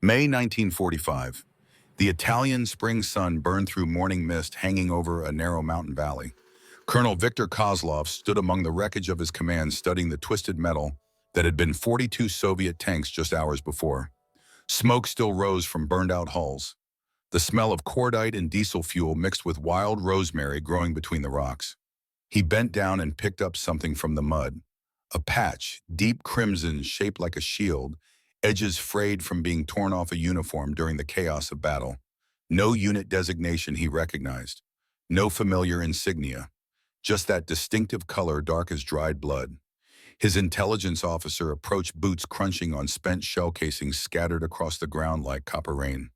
May 1945. The Italian spring sun burned through morning mist hanging over a narrow mountain valley. Colonel Viktor Kozlov stood among the wreckage of his command studying the twisted metal that had been 42 Soviet tanks just hours before. Smoke still rose from burned-out hulls. The smell of cordite and diesel fuel mixed with wild rosemary growing between the rocks. He bent down and picked up something from the mud. A patch, deep crimson shaped like a shield, edges frayed from being torn off a uniform during the chaos of battle. No unit designation he recognized. No familiar insignia. Just that distinctive color dark as dried blood. His intelligence officer approached, boots crunching on spent shell casings scattered across the ground like copper rain.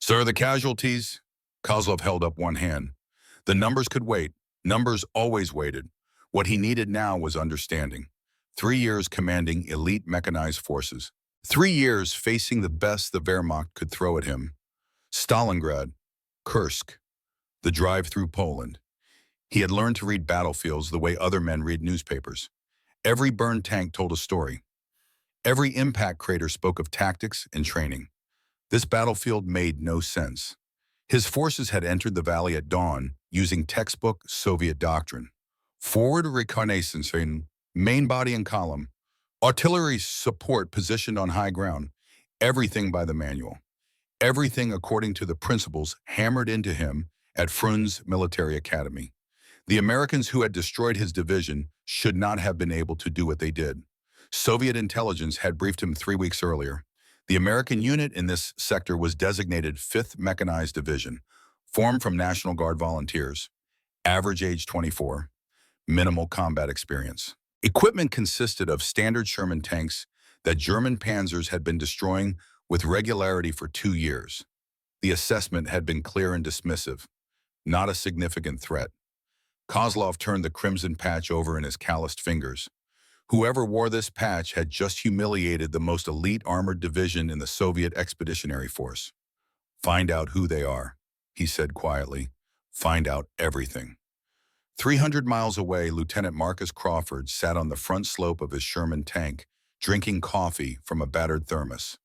"Sir, the casualties?" Kozlov held up one hand. The numbers could wait. Numbers always waited. What he needed now was understanding. 3 years commanding elite mechanized forces. 3 years facing the best the Wehrmacht could throw at him. Stalingrad, Kursk, the drive through Poland. He had learned to read battlefields the way other men read newspapers. Every burned tank told a story. Every impact crater spoke of tactics and training. This battlefield made no sense. His forces had entered the valley at dawn using textbook Soviet doctrine. Forward reconnaissance, main body and column. Artillery support positioned on high ground. Everything by the manual. Everything according to the principles hammered into him at Frunze Military Academy. The Americans who had destroyed his division should not have been able to do what they did. Soviet intelligence had briefed him 3 weeks earlier. The American unit in this sector was designated 5th Mechanized Division, formed from National Guard volunteers. Average age 24. Minimal combat experience. Equipment consisted of standard Sherman tanks that German panzers had been destroying with regularity for 2 years. The assessment had been clear and dismissive. Not a significant threat. Kozlov turned the crimson patch over in his calloused fingers. Whoever wore this patch had just humiliated the most elite armored division in the Soviet Expeditionary Force. "Find out who they are," he said quietly. "Find out everything." 300 miles away, Lieutenant Marcus Crawford sat on the front slope of his Sherman tank, drinking coffee from a battered thermos.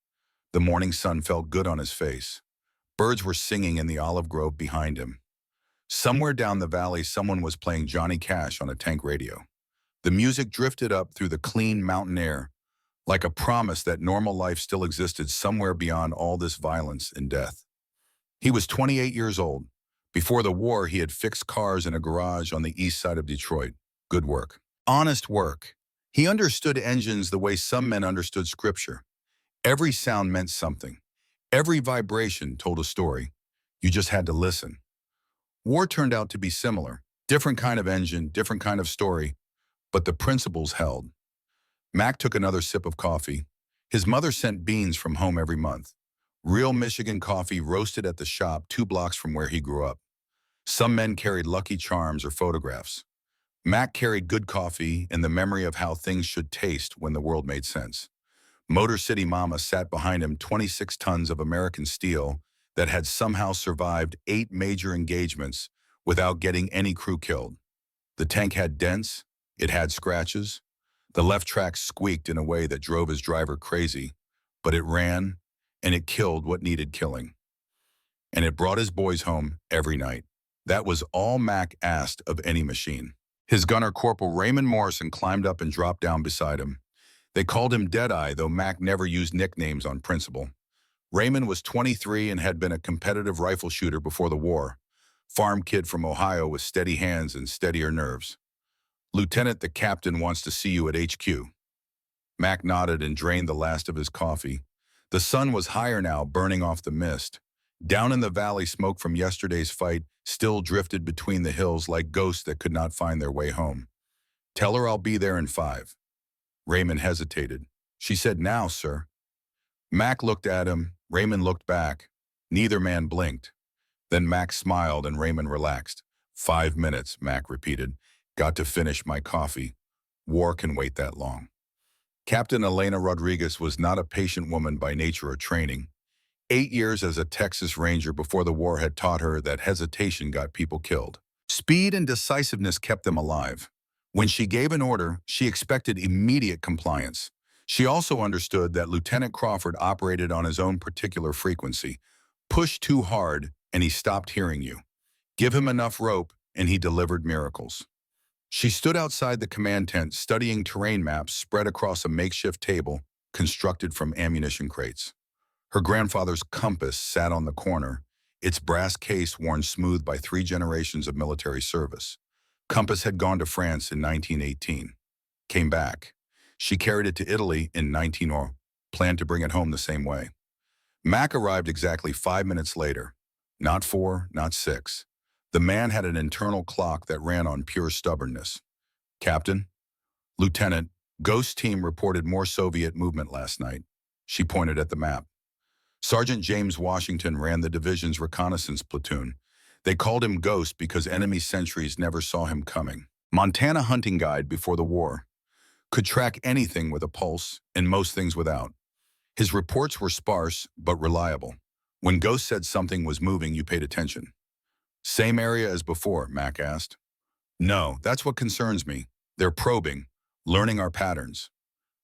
The morning sun felt good on his face. Birds were singing in the olive grove behind him. Somewhere down the valley, someone was playing Johnny Cash on a tank radio. The music drifted up through the clean mountain air, like a promise that normal life still existed somewhere beyond all this violence and death. He was 28 years old. Before the war, he had fixed cars in a garage on the east side of Detroit. Good work. Honest work. He understood engines the way some men understood scripture. Every sound meant something. Every vibration told a story. You just had to listen. War turned out to be similar. Different kind of engine, different kind of story, but the principles held. Mac took another sip of coffee. His mother sent beans from home every month. Real Michigan coffee roasted at the shop 2 blocks from where he grew up. Some men carried Lucky Charms or photographs. Mac carried good coffee and the memory of how things should taste when the world made sense. Motor City Mama sat behind him, 26 tons of American steel that had somehow survived 8 major engagements without getting any crew killed. The tank had dents, it had scratches. The left track squeaked in a way that drove his driver crazy, but it ran, and it killed what needed killing. And it brought his boys home every night. That was all Mac asked of any machine. His gunner, Corporal Raymond Morrison, climbed up and dropped down beside him. They called him Deadeye, though Mac never used nicknames on principle. Raymond was 23 and had been a competitive rifle shooter before the war. Farm kid from Ohio with steady hands and steadier nerves. "Lieutenant, the captain wants to see you at HQ." Mac nodded and drained the last of his coffee. The sun was higher now, burning off the mist. Down in the valley, smoke from yesterday's fight still drifted between the hills like ghosts that could not find their way home. "Tell her I'll be there in 5. Raymond hesitated. "She said now, sir." Mac looked at him. Raymond looked back. Neither man blinked. Then Mac smiled and Raymond relaxed. 5 minutes, Mac repeated. "Got to finish my coffee. War can wait that long." Captain Elena Rodriguez was not a patient woman by nature or training. 8 years as a Texas Ranger before the war had taught her that hesitation got people killed. Speed and decisiveness kept them alive. When she gave an order, she expected immediate compliance. She also understood that Lieutenant Crawford operated on his own particular frequency. Push too hard, and he stopped hearing you. Give him enough rope, and he delivered miracles. She stood outside the command tent studying terrain maps spread across a makeshift table constructed from ammunition crates. Her grandfather's compass sat on the corner, its brass case worn smooth by 3 generations of military service. Compass had gone to France in 1918. Came back. She carried it to Italy in 1900, planned to bring it home the same way. Mac arrived exactly 5 minutes later. Not 4, not 6. The man had an internal clock that ran on pure stubbornness. Captain? Lieutenant, Ghost team reported more Soviet movement last night. She pointed at the map. Sergeant James Washington ran the division's reconnaissance platoon. They called him Ghost because enemy sentries never saw him coming. Montana hunting guide before the war. Could track anything with a pulse and most things without. His reports were sparse but reliable. When Ghost said something was moving, you paid attention. Same area as before, Mac asked. No, that's what concerns me. They're probing, learning our patterns.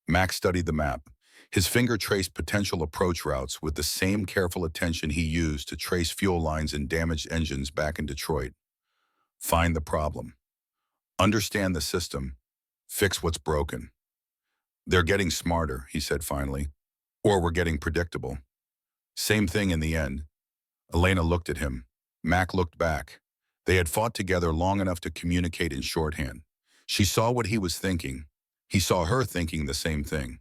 Mac studied the map. His finger traced potential approach routes with the same careful attention he used to trace fuel lines and damaged engines back in Detroit. Find the problem. Understand the system. Fix what's broken. They're getting smarter, he said finally. Or we're getting predictable. Same thing in the end. Elena looked at him. Mac looked back. They had fought together long enough to communicate in shorthand. She saw what he was thinking. He saw her thinking the same thing.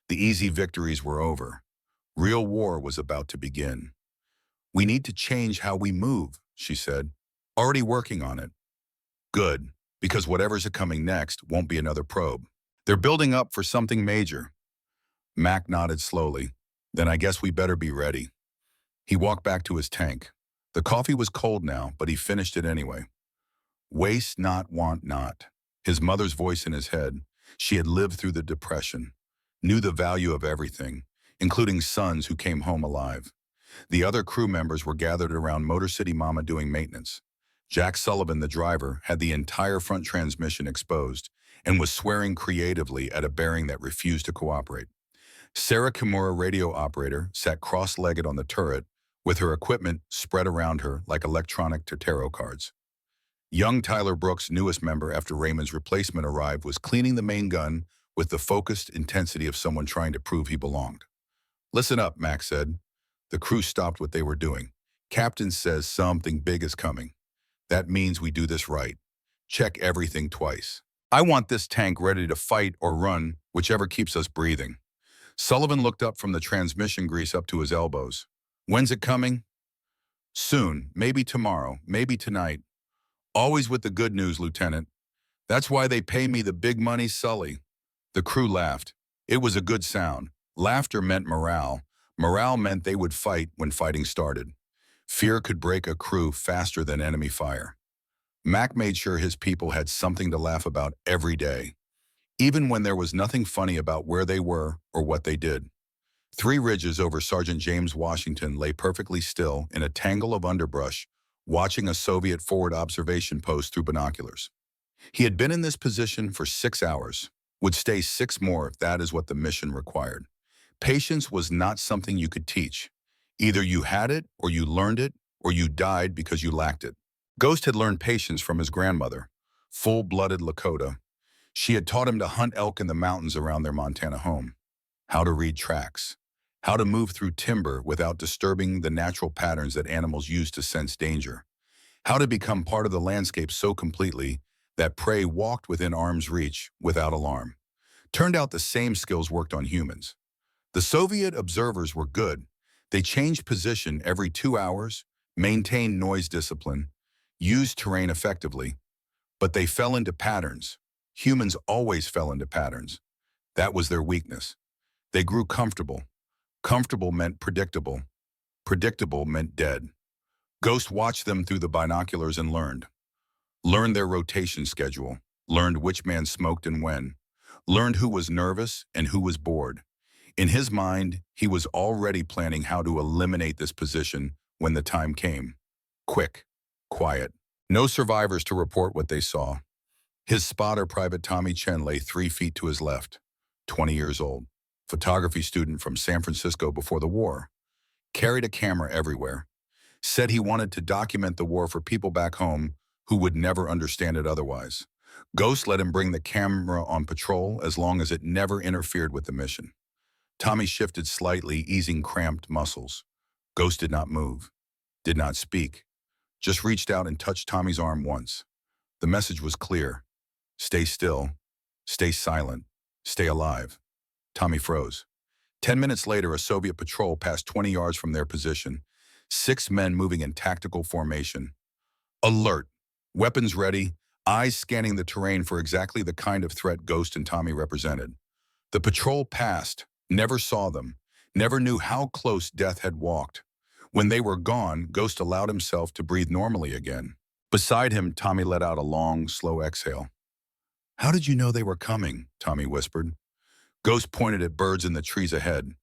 The easy victories were over. Real war was about to begin. We need to change how we move, she said. Already working on it. Good, because whatever's coming next won't be another probe. They're building up for something major. Mac nodded slowly. Then I guess we better be ready. He walked back to his tank. The coffee was cold now, but he finished it anyway. Waste not, want not. His mother's voice in his head. She had lived through the Depression, knew the value of everything, including sons who came home alive. The other crew members were gathered around Motor City Mama doing maintenance. Jack Sullivan, the driver, had the entire front transmission exposed and was swearing creatively at a bearing that refused to cooperate. Sarah Kimura, radio operator, sat cross-legged on the turret, with her equipment spread around her like electronic tarot cards. Young Tyler Brooks, newest member after Raymond's replacement arrived, was cleaning the main gun with the focused intensity of someone trying to prove he belonged. Listen up, Mac said. The crew stopped what they were doing. Captain says something big is coming. That means we do this right. Check everything twice. I want this tank ready to fight or run, whichever keeps us breathing. Sullivan looked up from the transmission grease up to his elbows. When's it coming? Soon, maybe tomorrow, maybe tonight. Always with the good news, Lieutenant. That's why they pay me the big money, Sully. The crew laughed. It was a good sound. Laughter meant morale. Morale meant they would fight when fighting started. Fear could break a crew faster than enemy fire. Mac made sure his people had something to laugh about every day, even when there was nothing funny about where they were or what they did. 3 ridges over Sergeant James Washington lay perfectly still in a tangle of underbrush, watching a Soviet forward observation post through binoculars. He had been in this position for 6 hours, would stay 6 more if that is what the mission required. Patience was not something you could teach. Either you had it, or you learned it, or you died because you lacked it. Ghost had learned patience from his grandmother, full-blooded Lakota. She had taught him to hunt elk in the mountains around their Montana home, how to read tracks, how to move through timber without disturbing the natural patterns that animals use to sense danger, how to become part of the landscape so completely that prey walked within arm's reach without alarm. Turned out the same skills worked on humans. The Soviet observers were good. They changed position every 2 hours, maintained noise discipline, used terrain effectively, but they fell into patterns. Humans always fell into patterns. That was their weakness. They grew comfortable. Comfortable meant predictable. Predictable meant dead. Ghost watched them through the binoculars and learned. Learned their rotation schedule. Learned which man smoked and when. Learned who was nervous and who was bored. In his mind, he was already planning how to eliminate this position when the time came. Quick, quiet. No survivors to report what they saw. His spotter, Private Tommy Chen, lay 3 feet to his left, 20 years old. photography student from San Francisco before the war, carried a camera everywhere, said he wanted to document the war for people back home who would never understand it otherwise. Ghost let him bring the camera on patrol as long as it never interfered with the mission. Tommy shifted slightly, easing cramped muscles. Ghost did not move, did not speak, just reached out and touched Tommy's arm once. The message was clear. Stay still, stay silent, stay alive. Tommy froze. 10 minutes later, a Soviet patrol passed 20 yards from their position, 6 men moving in tactical formation. Alert, weapons ready, eyes scanning the terrain for exactly the kind of threat Ghost and Tommy represented. The patrol passed, never saw them, never knew how close death had walked. When they were gone, Ghost allowed himself to breathe normally again. Beside him, Tommy let out a long, slow exhale. "How did you know they were coming?" Tommy whispered. Ghost pointed at birds in the trees ahead.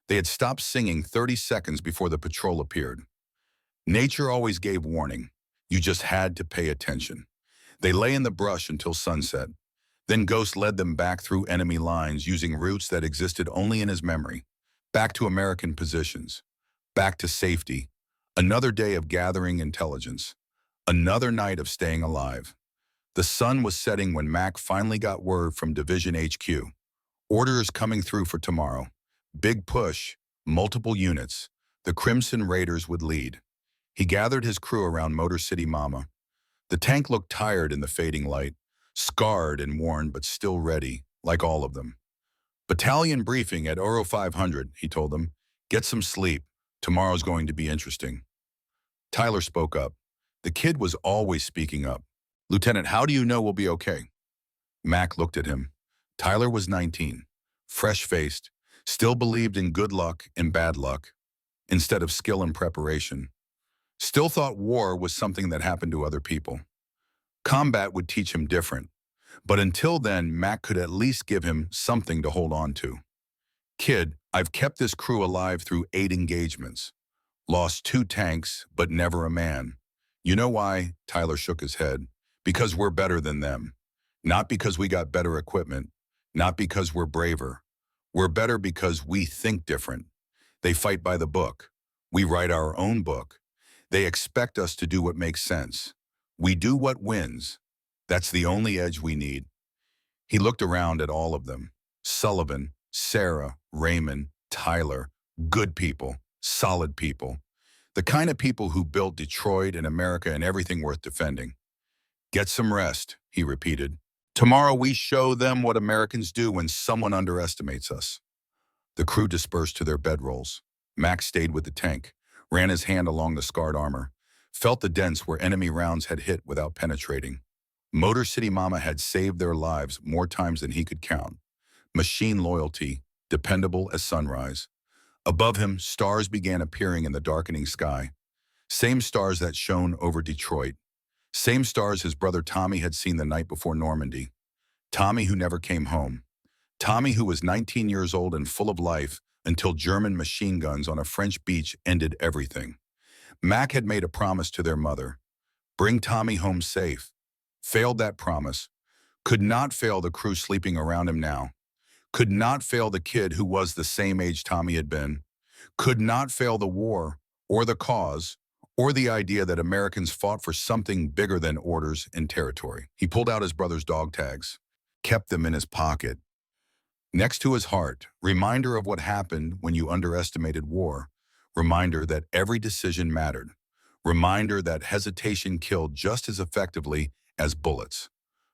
They had stopped singing 30 seconds before the patrol appeared. Nature always gave warning. You just had to pay attention. They lay in the brush until sunset. Then Ghost led them back through enemy lines using routes that existed only in his memory. Back to American positions. Back to safety. Another day of gathering intelligence. Another night of staying alive. The sun was setting when Mac finally got word from Division HQ. Orders coming through for tomorrow. Big push, multiple units. The Crimson Raiders would lead. He gathered his crew around Motor City Mama. The tank looked tired in the fading light, scarred and worn but still ready, like all of them. "Battalion briefing at Oro 500, he told them. "Get some sleep. Tomorrow's going to be interesting." Tyler spoke up. The kid was always speaking up. "Lieutenant, how do you know we'll be okay?" Mac looked at him. Tyler was 19, fresh-faced, still believed in good luck and bad luck, instead of skill and preparation. Still thought war was something that happened to other people. Combat would teach him different, but until then, Mac could at least give him something to hold on to. "Kid, I've kept this crew alive through 8 engagements. Lost 2 tanks, but never a man. You know why?" Tyler shook his head. "Because we're better than them. Not because we got better equipment. Not because we're braver. We're better because we think different. They fight by the book. We write our own book. They expect us to do what makes sense. We do what wins. That's the only edge we need." He looked around at all of them. Sullivan, Sarah, Raymond, Tyler. Good people. Solid people. The kind of people who built Detroit and America and everything worth defending. "Get some rest," he repeated. "Tomorrow we show them what Americans do when someone underestimates us." The crew dispersed to their bedrolls. Max stayed with the tank, ran his hand along the scarred armor, felt the dents where enemy rounds had hit without penetrating. Motor City Mama had saved their lives more times than he could count. Machine loyalty, dependable as sunrise. Above him, stars began appearing in the darkening sky. Same stars that shone over Detroit. Same stars his brother Tommy had seen the night before Normandy. Tommy who never came home. Tommy who was 19 years old and full of life until German machine guns on a French beach ended everything. Mac had made a promise to their mother. Bring Tommy home safe. Failed that promise. Could not fail the crew sleeping around him now. Could not fail the kid who was the same age Tommy had been. Could not fail the war, or the cause, or the idea that Americans fought for something bigger than orders and territory. He pulled out his brother's dog tags, kept them in his pocket. Next to his heart, reminder of what happened when you underestimated war. Reminder that every decision mattered. Reminder that hesitation killed just as effectively as bullets.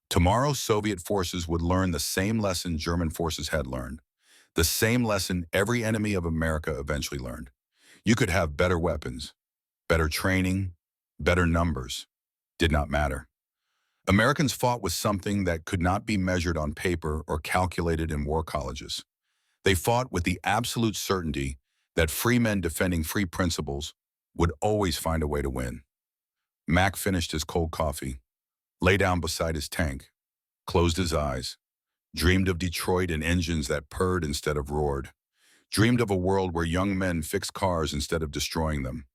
Tomorrow, Soviet forces would learn the same lesson German forces had learned. The same lesson every enemy of America eventually learned. You could have better weapons, better training, better numbers. Did not matter. Americans fought with something that could not be measured on paper or calculated in war colleges. They fought with the absolute certainty that free men defending free principles would always find a way to win. Mac finished his cold coffee, lay down beside his tank, closed his eyes, dreamed of Detroit and engines that purred instead of roared, dreamed of a world where young men fixed cars instead of destroying them.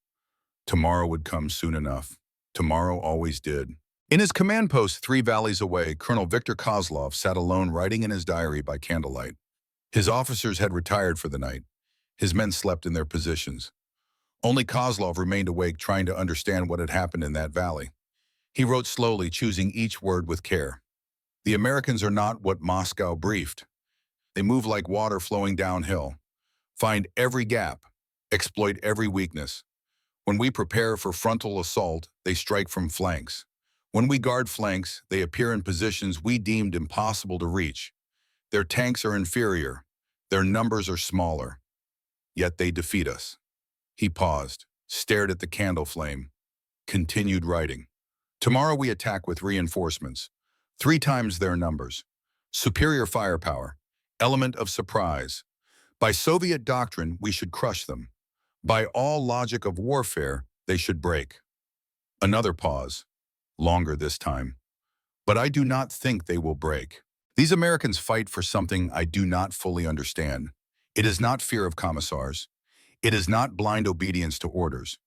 Tomorrow would come soon enough. Tomorrow always did. In his command post 3 valleys away, Colonel Viktor Kozlov sat alone writing in his diary by candlelight. His officers had retired for the night. His men slept in their positions. Only Kozlov remained awake, trying to understand what had happened in that valley. He wrote slowly, choosing each word with care. The Americans are not what Moscow briefed. They move like water flowing downhill. Find every gap. Exploit every weakness. When we prepare for frontal assault, they strike from flanks. When we guard flanks, they appear in positions we deemed impossible to reach. Their tanks are inferior. Their numbers are smaller. Yet they defeat us. He paused, stared at the candle flame, continued writing. Tomorrow we attack with reinforcements, 3 times their numbers. Superior firepower, element of surprise. By Soviet doctrine, we should crush them. By all logic of warfare, they should break. Another pause, longer this time. But I do not think they will break. These Americans fight for something I do not fully understand. It is not fear of commissars. It is not blind obedience to orders.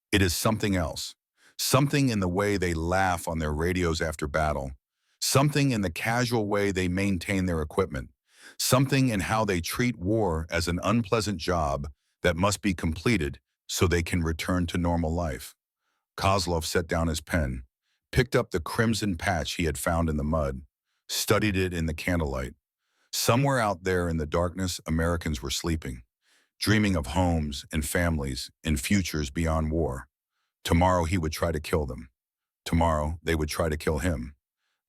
It is something else. Something in the way they laugh on their radios after battle. Something in the casual way they maintain their equipment. Something in how they treat war as an unpleasant job that must be completed so they can return to normal life. Kozlov set down his pen, picked up the crimson patch he had found in the mud, studied it in the candlelight. Somewhere out there in the darkness, Americans were sleeping, dreaming of homes and families and futures beyond war. Tomorrow he would try to kill them. Tomorrow they would try to kill him.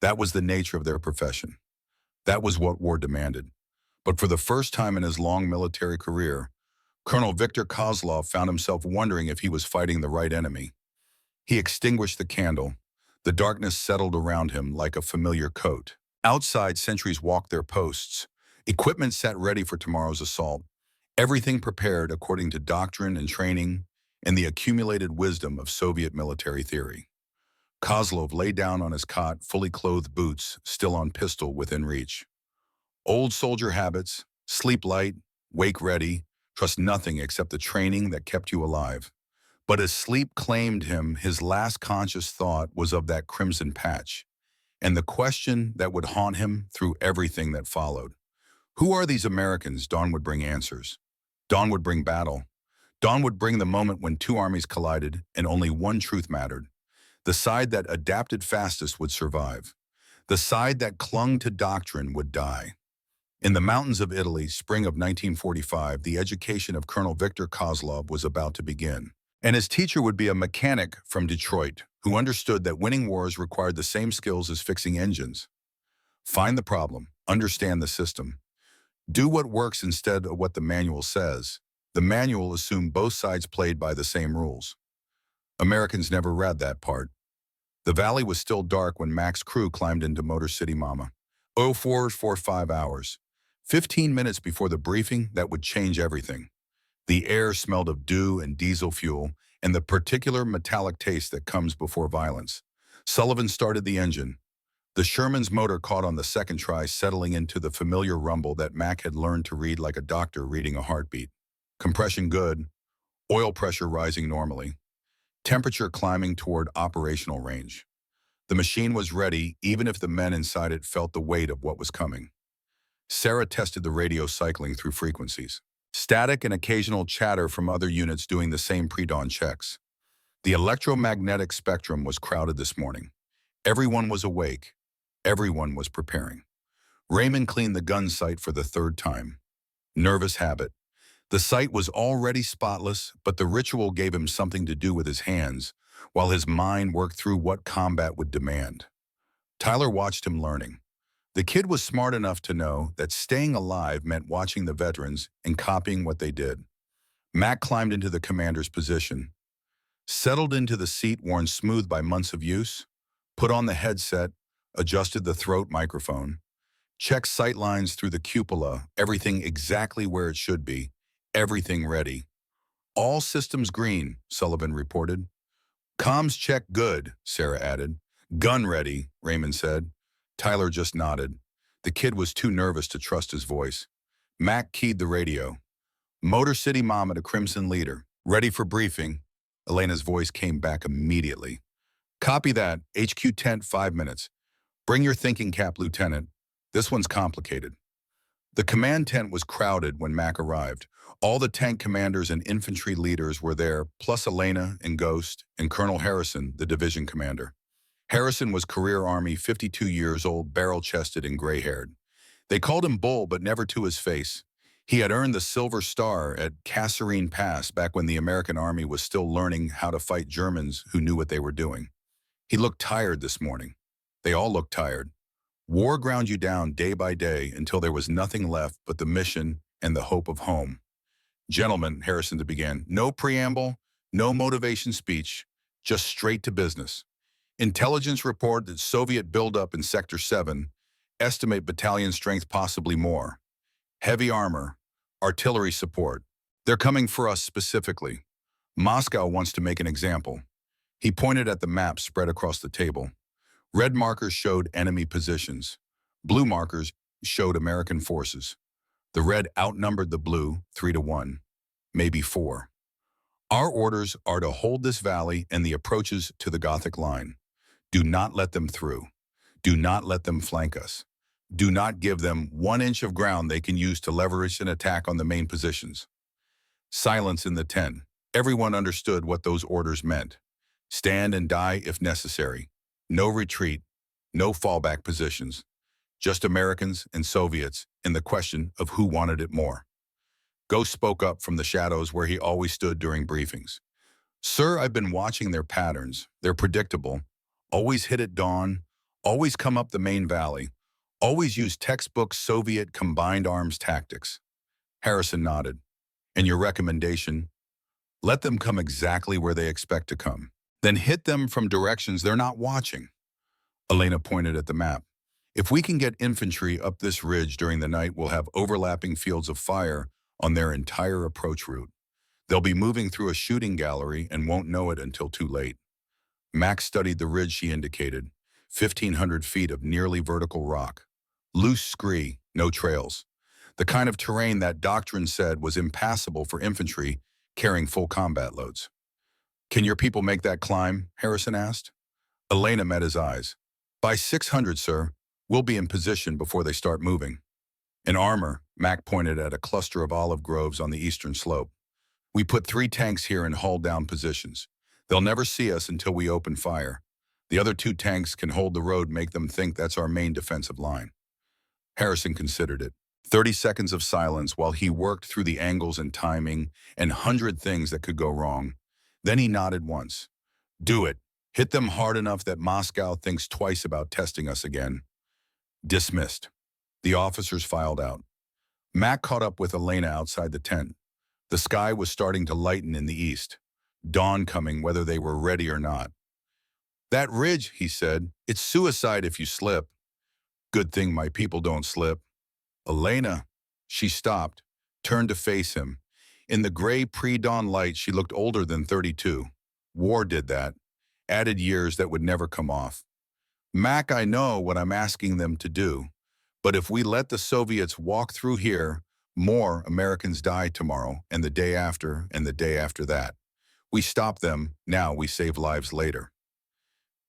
That was the nature of their profession. That was what war demanded. But for the first time in his long military career, Colonel Viktor Kozlov found himself wondering if he was fighting the right enemy. He extinguished the candle. The darkness settled around him like a familiar coat. Outside, sentries walked their posts. Equipment sat ready for tomorrow's assault. Everything prepared according to doctrine and training and the accumulated wisdom of Soviet military theory. Kozlov lay down on his cot, fully clothed, boots still on pistol within reach. Old soldier habits, sleep light, wake ready, trust nothing except the training that kept you alive. But as sleep claimed him, his last conscious thought was of that crimson patch, and the question that would haunt him through everything that followed. Who are these Americans? Dawn would bring answers. Dawn would bring battle. Dawn would bring the moment when 2 armies collided and only one truth mattered. The side that adapted fastest would survive. The side that clung to doctrine would die. In the mountains of Italy, spring of 1945, the education of Colonel Viktor Kozlov was about to begin. And his teacher would be a mechanic from Detroit who understood that winning wars required the same skills as fixing engines. Find the problem, understand the system. Do what works instead of what the manual says. The manual assumed both sides played by the same rules. Americans never read that part. The valley was still dark when Mac's crew climbed into Motor City Mama. 0445 hours. 15 minutes before the briefing that would change everything. The air smelled of dew and diesel fuel and the particular metallic taste that comes before violence. Sullivan started the engine. The Sherman's motor caught on the second try, settling into the familiar rumble that Mac had learned to read like a doctor reading a heartbeat. Compression good, oil pressure rising normally, temperature climbing toward operational range. The machine was ready, even if the men inside it felt the weight of what was coming. Sarah tested the radio, cycling through frequencies. Static and occasional chatter from other units doing the same pre-dawn checks. The electromagnetic spectrum was crowded this morning. Everyone was awake. Everyone was preparing. Raymond cleaned the gun sight for the 3rd time. Nervous habit. The sight was already spotless, but the ritual gave him something to do with his hands, while his mind worked through what combat would demand. Tyler watched him learning. The kid was smart enough to know that staying alive meant watching the veterans and copying what they did. Mac climbed into the commander's position, settled into the seat worn smooth by months of use, put on the headset, adjusted the throat microphone, checked sight lines through the cupola, everything exactly where it should be, everything ready. All systems green, Sullivan reported. Comms check good, Sarah added. Gun ready, Raymond said. Tyler just nodded. The kid was too nervous to trust his voice. Mac keyed the radio. Motor City Mama to Crimson Leader. Ready for briefing. Elena's voice came back immediately. Copy that. HQ tent 5 minutes. Bring your thinking cap, Lieutenant. This one's complicated. The command tent was crowded when Mac arrived. All the tank commanders and infantry leaders were there, plus Elena and Ghost and Colonel Harrison, the division commander. Harrison was career Army, 52 years old, barrel-chested and gray-haired. They called him Bull, but never to his face. He had earned the Silver Star at Kasserine Pass back when the American Army was still learning how to fight Germans who knew what they were doing. He looked tired this morning. They all looked tired. War ground you down day by day until there was nothing left but the mission and the hope of home. Gentlemen, Harrison began, no preamble, no motivation speech, just straight to business. Intelligence report that Soviet buildup in Sector 7, estimate battalion strength possibly more. Heavy armor, artillery support. They're coming for us specifically. Moscow wants to make an example. He pointed at the map spread across the table. Red markers showed enemy positions. Blue markers showed American forces. The red outnumbered the blue 3-1, maybe 4. Our orders are to hold this valley and the approaches to the Gothic line. Do not let them through. Do not let them flank us. Do not give them 1 inch of ground they can use to leverage an attack on the main positions. Silence in the tent. Everyone understood what those orders meant. Stand and die if necessary. No retreat, no fallback positions. Just Americans and Soviets in the question of who wanted it more. Ghost spoke up from the shadows where he always stood during briefings. Sir, I've been watching their patterns. They're predictable. Always hit at dawn, always come up the main valley, always use textbook Soviet combined arms tactics. Harrison nodded. And your recommendation? Let them come exactly where they expect to come. Then hit them from directions they're not watching. Elena pointed at the map. If we can get infantry up this ridge during the night, we'll have overlapping fields of fire on their entire approach route. They'll be moving through a shooting gallery and won't know it until too late. Max studied the ridge she indicated, 1,500 feet of nearly vertical rock. Loose scree, no trails. The kind of terrain that doctrine said was impassable for infantry carrying full combat loads. Can your people make that climb? Harrison asked. Elena met his eyes. By 600, sir. We'll be in position before they start moving. In armor, Mac pointed at a cluster of olive groves on the eastern slope. We put 3 tanks here in hull-down positions. They'll never see us until we open fire. The other 2 tanks can hold the road, make them think that's our main defensive line. Harrison considered it. 30 seconds of silence while he worked through the angles and timing and 100 things that could go wrong. Then he nodded once. Do it. Hit them hard enough that Moscow thinks twice about testing us again. Dismissed. The officers filed out. Mac caught up with Elena outside the tent. The sky was starting to lighten in the east. Dawn coming whether they were ready or not. That ridge, he said, it's suicide if you slip. Good thing my people don't slip. Elena, she stopped, turned to face him. In the gray pre-dawn light, she looked older than 32. War did that, added years that would never come off. Mac, I know what I'm asking them to do, but if we let the Soviets walk through here, more Americans die tomorrow and the day after and the day after that. We stop them, now we save lives later.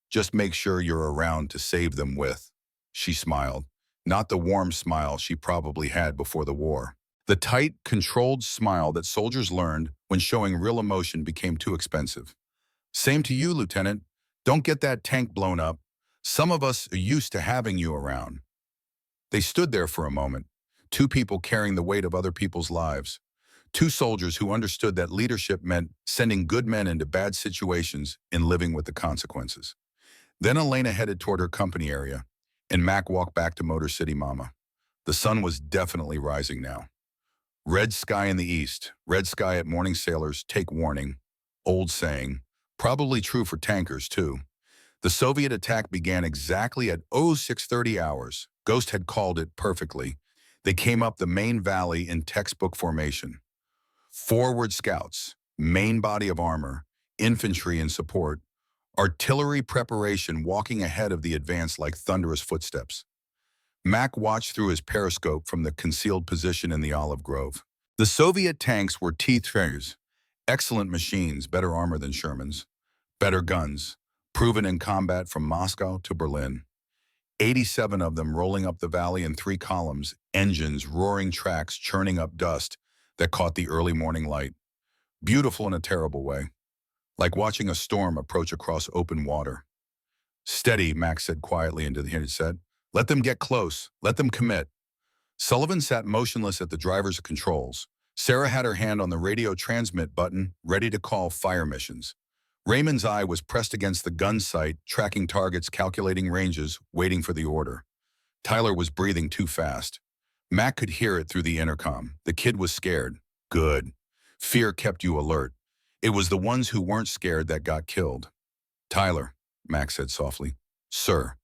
Just make sure you're around to save them with. She smiled, not the warm smile she probably had before the war. The tight, controlled smile that soldiers learned when showing real emotion became too expensive. Same to you, Lieutenant. Don't get that tank blown up. Some of us are used to having you around. They stood there for a moment, 2 people carrying the weight of other people's lives. 2 soldiers who understood that leadership meant sending good men into bad situations and living with the consequences. Then Elena headed toward her company area, and Mac walked back to Motor City Mama. The sun was definitely rising now. Red sky in the east, red sky at morning sailors, take warning. Old saying, probably true for tankers too. The Soviet attack began exactly at 0630 hours. Ghost had called it perfectly. They came up the main valley in textbook formation. Forward scouts, main body of armor, infantry in support, artillery preparation walking ahead of the advance like thunderous footsteps. Mac watched through his periscope from the concealed position in the olive grove. The Soviet tanks were T-3s, excellent machines, better armor than Sherman's, better guns, proven in combat from Moscow to Berlin. 87 of them rolling up the valley in 3 columns, engines, roaring tracks, churning up dust that caught the early morning light. Beautiful in a terrible way, like watching a storm approach across open water. "Steady," Max said quietly into the headset. "Let them get close. Let them commit." Sullivan sat motionless at the driver's controls. Sarah had her hand on the radio transmit button, ready to call fire missions. Raymond's eye was pressed against the gun sight, tracking targets, calculating ranges, waiting for the order. Tyler was breathing too fast. Mac could hear it through the intercom. The kid was scared. Good. Fear kept you alert. It was the ones who weren't scared that got killed. "Tyler," Mac said softly. "Sir.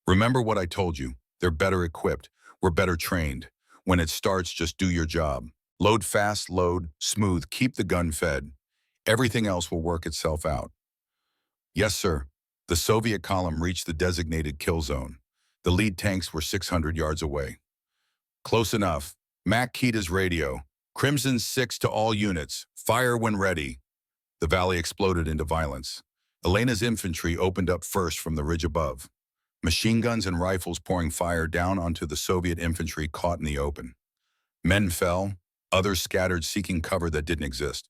Remember what I told you. They're better equipped. We're better trained. When it starts, just do your job. Load fast, load, smooth, keep the gun fed. Everything else will work itself out." "Yes, sir." The Soviet column reached the designated kill zone. The lead tanks were 600 yards away. "Close enough." Mac keyed his radio. "Crimson 6 to all units. Fire when ready." The valley exploded into violence. Elena's infantry opened up first from the ridge above. Machine guns and rifles pouring fire down onto the Soviet infantry caught in the open. Men fell, others scattered seeking cover that didn't exist.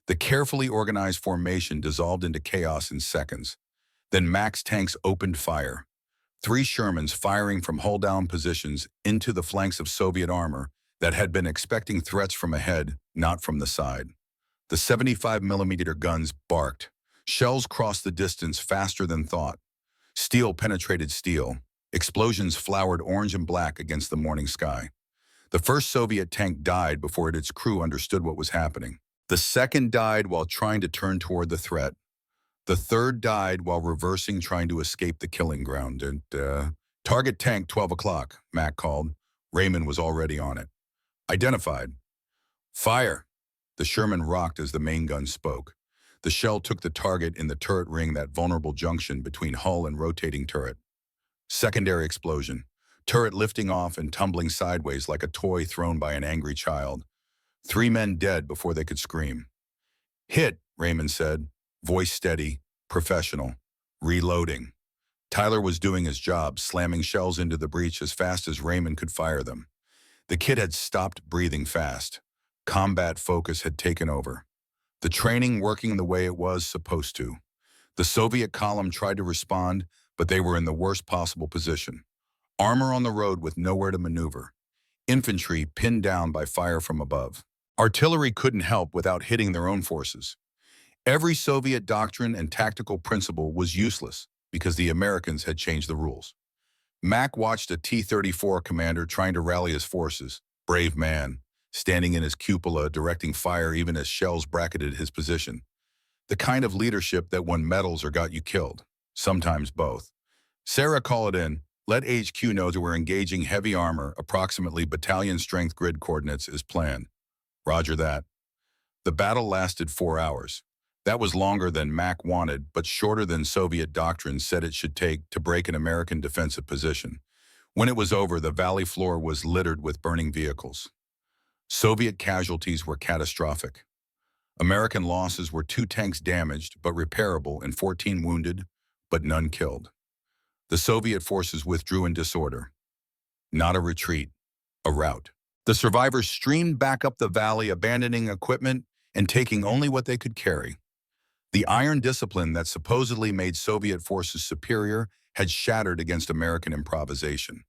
The carefully organized formation dissolved into chaos in seconds. Then Mac's tanks opened fire. 3 Shermans firing from hull-down positions into the flanks of Soviet armor that had been expecting threats from ahead, not from the side. The 75mm guns barked. Shells crossed the distance faster than thought. Steel penetrated steel. Explosions flowered orange and black against the morning sky. The first Soviet tank died before its crew understood what was happening. The second died while trying to turn toward the threat. The third died while reversing, trying to escape the killing ground. And, "Target tank, 12 o'clock, Mac called. Raymond was already on it. "Identified." "Fire." The Sherman rocked as the main gun spoke. The shell took the target in the turret ring, that vulnerable junction between hull and rotating turret. Secondary explosion. Turret lifting off and tumbling sideways like a toy thrown by an angry child. 3 men dead before they could scream. "Hit," Raymond said, voice steady, professional. "Reloading." Tyler was doing his job, slamming shells into the breach as fast as Raymond could fire them. The kid had stopped breathing fast. Combat focus had taken over. The training working the way it was supposed to. The Soviet column tried to respond, but they were in the worst possible position. Armor on the road with nowhere to maneuver. Infantry pinned down by fire from above. Artillery couldn't help without hitting their own forces. Every Soviet doctrine and tactical principle was useless because the Americans had changed the rules. Mac watched a T-34 commander trying to rally his forces. Brave man, standing in his cupola, directing fire even as shells bracketed his position. The kind of leadership that won medals or got you killed. Sometimes both. "Sarah, call it in. Let HQ know that we're engaging heavy armor, approximately battalion strength grid coordinates as planned." "Roger that." The battle lasted 4 hours. That was longer than Mac wanted, but shorter than Soviet doctrine said it should take to break an American defensive position. When it was over, the valley floor was littered with burning vehicles. Soviet casualties were catastrophic. American losses were 2 tanks damaged but repairable and 14 wounded, but none killed. The Soviet forces withdrew in disorder. Not a retreat, a rout. The survivors streamed back up the valley, abandoning equipment and taking only what they could carry. The iron discipline that supposedly made Soviet forces superior had shattered against American improvisation.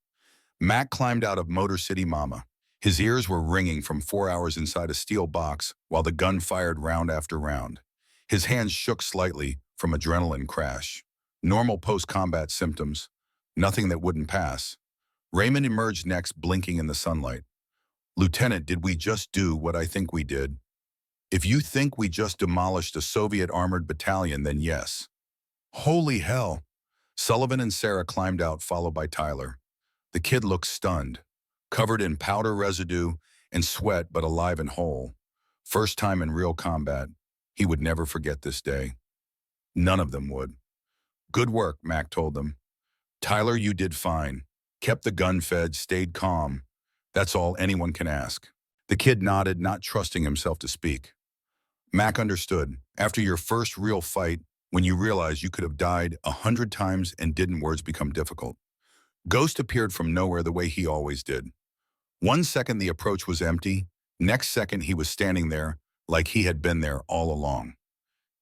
Mac climbed out of Motor City Mama. His ears were ringing from 4 hours inside a steel box while the gun fired round after round. His hands shook slightly from adrenaline crash. Normal post-combat symptoms, nothing that wouldn't pass. Raymond emerged next, blinking in the sunlight. "Lieutenant, did we just do what I think we did?" "If you think we just demolished a Soviet armored battalion, then yes." "Holy hell." Sullivan and Sarah climbed out, followed by Tyler. The kid looked stunned, covered in powder residue and sweat, but alive and whole. First time in real combat. He would never forget this day. None of them would. "Good work," Mac told them. "Tyler, you did fine. Kept the gun fed, stayed calm. That's all anyone can ask." The kid nodded, not trusting himself to speak. Mac understood. After your first real fight, when you realize you could have died 100 times and didn't, words become difficult. Ghost appeared from nowhere the way he always did. One second the approach was empty, next second he was standing there like he had been there all along.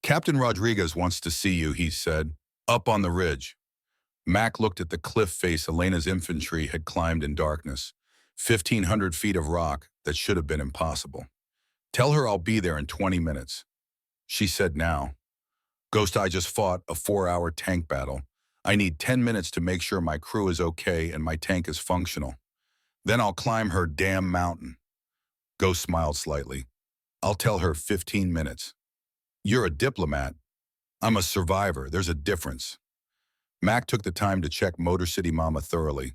Captain Rodriguez wants to see you, he said. Up on the ridge. Mac looked at the cliff face Elena's infantry had climbed in darkness. 1,500 feet of rock that should have been impossible. Tell her I'll be there in 20 minutes. She said now. Ghost, I just fought a 4-hour tank battle. I need 10 minutes to make sure my crew is okay and my tank is functional. Then I'll climb her damn mountain. Ghost smiled slightly. I'll tell her 15 minutes. You're a diplomat. I'm a survivor. There's a difference. Mac took the time to check Motor City Mama thoroughly.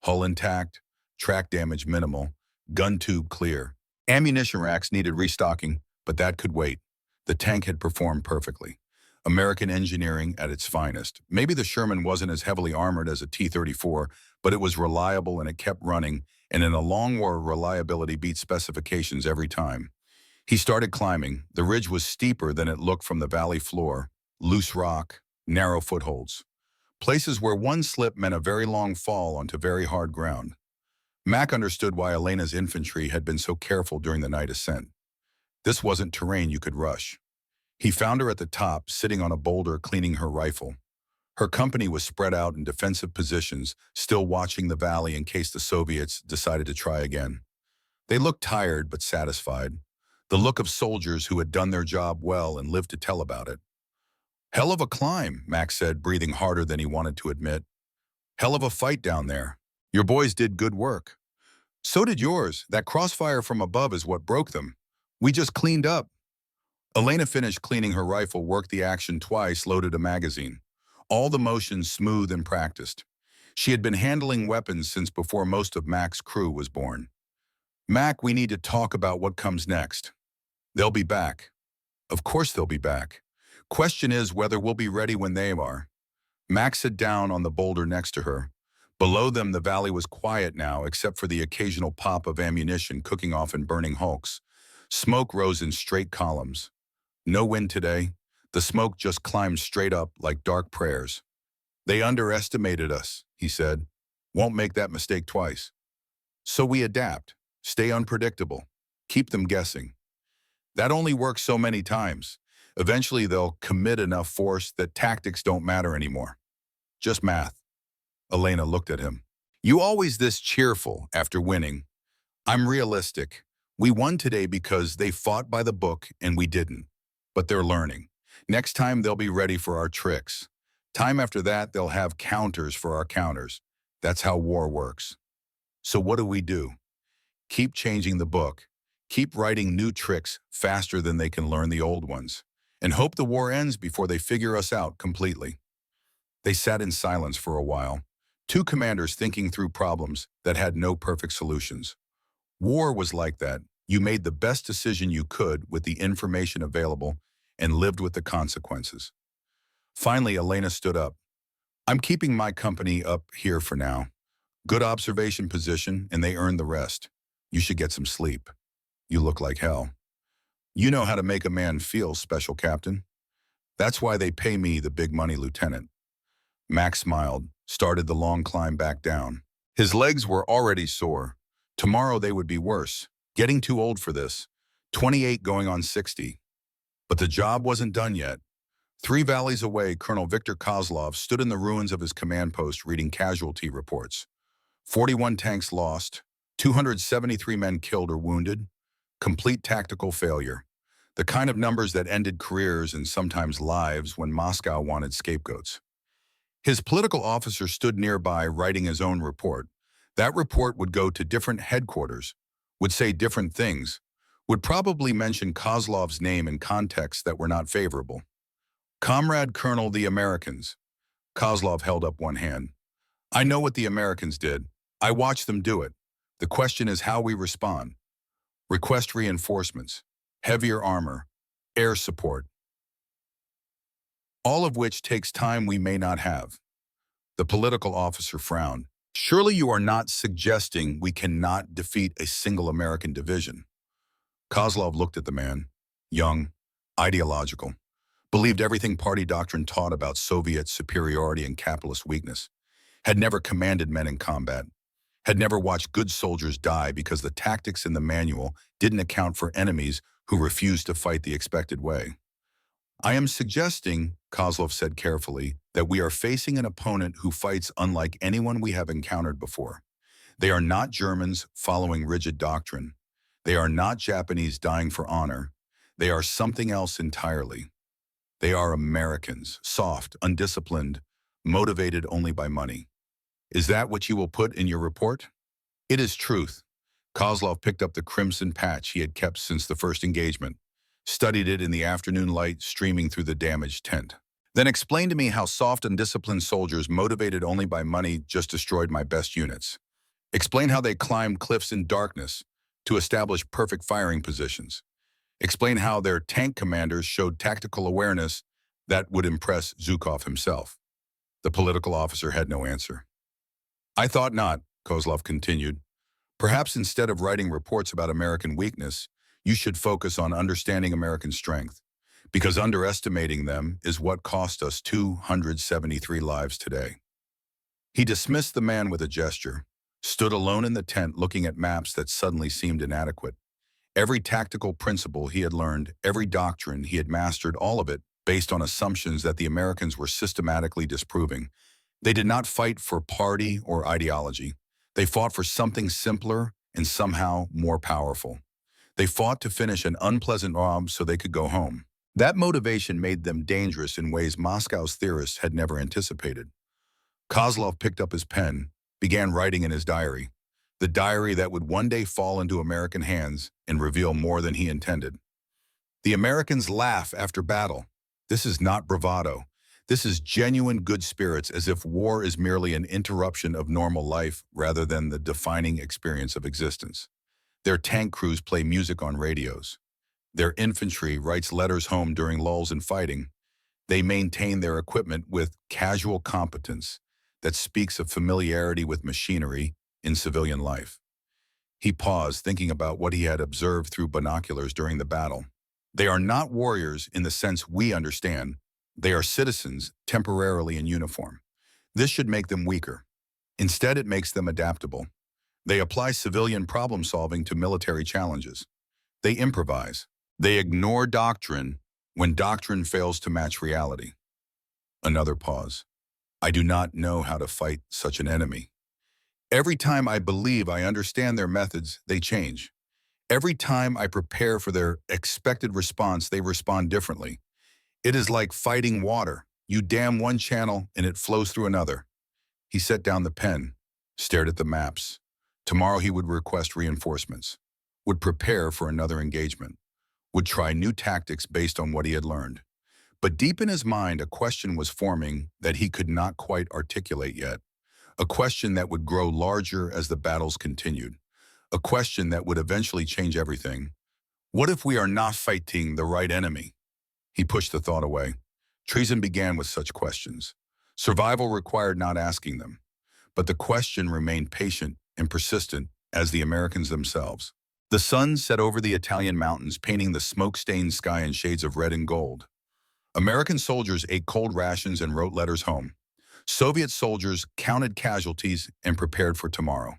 Hull intact, track damage minimal, gun tube clear. Ammunition racks needed restocking, but that could wait. The tank had performed perfectly. American engineering at its finest. Maybe the Sherman wasn't as heavily armored as a T-34, but it was reliable and it kept running, and in a long war, reliability beat specifications every time. He started climbing. The ridge was steeper than it looked from the valley floor. Loose rock, narrow footholds. Places where one slip meant a very long fall onto very hard ground. Mac understood why Elena's infantry had been so careful during the night ascent. This wasn't terrain you could rush. He found her at the top, sitting on a boulder cleaning her rifle. Her company was spread out in defensive positions, still watching the valley in case the Soviets decided to try again. They looked tired but satisfied. The look of soldiers who had done their job well and lived to tell about it. Hell of a climb, Mac said, breathing harder than he wanted to admit. Hell of a fight down there. Your boys did good work. So did yours. That crossfire from above is what broke them. We just cleaned up. Elena finished cleaning her rifle, worked the action twice, loaded a magazine. All the motions smooth and practiced. She had been handling weapons since before most of Mac's crew was born. Mac, we need to talk about what comes next. They'll be back. Of course they'll be back. Question is whether we'll be ready when they are. Mac sat down on the boulder next to her. Below them, the valley was quiet now, except for the occasional pop of ammunition cooking off in burning hulks. Smoke rose in straight columns. No wind today. The smoke just climbed straight up like dark prayers. They underestimated us, he said. Won't make that mistake twice. So we adapt, stay unpredictable, keep them guessing. That only works so many times. Eventually they'll commit enough force that tactics don't matter anymore. Just math. Elena looked at him. You always this cheerful after winning. I'm realistic. We won today because they fought by the book and we didn't. But they're learning. Next time they'll be ready for our tricks. Time after that they'll have counters for our counters. That's how war works. So what do? Keep changing the book. Keep writing new tricks faster than they can learn the old ones. And hope the war ends before they figure us out completely. They sat in silence for a while. Two commanders thinking through problems that had no perfect solutions. War was like that. You made the best decision you could with the information available and lived with the consequences. Finally, Elena stood up. I'm keeping my company up here for now. Good observation position, and they earned the rest. You should get some sleep. You look like hell. You know how to make a man feel, Special Captain. That's why they pay me the big money, Lieutenant. Max smiled, started the long climb back down. His legs were already sore. Tomorrow they would be worse. Getting too old for this. 28 going on 60. But the job wasn't done yet. 3 valleys away, Colonel Victor Kozlov stood in the ruins of his command post reading casualty reports. 41 tanks lost, 273 men killed or wounded, complete tactical failure. The kind of numbers that ended careers and sometimes lives when Moscow wanted scapegoats. His political officer stood nearby writing his own report. That report would go to different headquarters, would say different things, would probably mention Kozlov's name in contexts that were not favorable. Comrade Colonel, the Americans. Kozlov held up one hand. I know what the Americans did. I watched them do it. The question is how we respond. Request reinforcements, heavier armor, air support. All of which takes time we may not have. The political officer frowned. Surely you are not suggesting we cannot defeat a single American division. Kozlov looked at the man, young, ideological, believed everything party doctrine taught about Soviet superiority and capitalist weakness. had never commanded men in combat, had never watched good soldiers die because the tactics in the manual didn't account for enemies who refused to fight the expected way. I am suggesting, Kozlov said carefully, that we are facing an opponent who fights unlike anyone we have encountered before. They are not Germans following rigid doctrine. They are not Japanese dying for honor. They are something else entirely. They are Americans, soft, undisciplined, motivated only by money. Is that what you will put in your report? It is truth. Kozlov picked up the crimson patch he had kept since the first engagement, studied it in the afternoon light streaming through the damaged tent. Then explain to me how soft, undisciplined soldiers motivated only by money just destroyed my best units. Explain how they climbed cliffs in darkness to establish perfect firing positions. Explain how their tank commanders showed tactical awareness that would impress Zhukov himself. The political officer had no answer. I thought not, Kozlov continued. Perhaps instead of writing reports about American weakness, you should focus on understanding American strength, because underestimating them is what cost us 273 lives today. He dismissed the man with a gesture, stood alone in the tent looking at maps that suddenly seemed inadequate. Every tactical principle he had learned, every doctrine he had mastered, all of it based on assumptions that the Americans were systematically disproving. They did not fight for party or ideology. They fought for something simpler and somehow more powerful. They fought to finish an unpleasant job so they could go home. That motivation made them dangerous in ways Moscow's theorists had never anticipated. Kozlov picked up his pen, began writing in his diary, the diary that would one day fall into American hands and reveal more than he intended. The Americans laugh after battle. This is not bravado. This is genuine good spirits, as if war is merely an interruption of normal life rather than the defining experience of existence. Their tank crews play music on radios. Their infantry writes letters home during lulls in fighting. They maintain their equipment with casual competence that speaks of familiarity with machinery in civilian life. He paused, thinking about what he had observed through binoculars during the battle. They are not warriors in the sense we understand. They are citizens temporarily in uniform. This should make them weaker. Instead, it makes them adaptable. They apply civilian problem solving to military challenges. They improvise. They ignore doctrine when doctrine fails to match reality. Another pause. I do not know how to fight such an enemy. Every time I believe I understand their methods, they change. Every time I prepare for their expected response, they respond differently. It is like fighting water. You dam one channel and it flows through another. He set down the pen, stared at the maps. Tomorrow he would request reinforcements, would prepare for another engagement, would try new tactics based on what he had learned. But deep in his mind, a question was forming that he could not quite articulate yet. A question that would grow larger as the battles continued. A question that would eventually change everything. What if we are not fighting the right enemy? He pushed the thought away. Treason began with such questions. Survival required not asking them. But the question remained patient and persistent as the Americans themselves. The sun set over the Italian mountains, painting the smoke-stained sky in shades of red and gold. American soldiers ate cold rations and wrote letters home. Soviet soldiers counted casualties and prepared for tomorrow.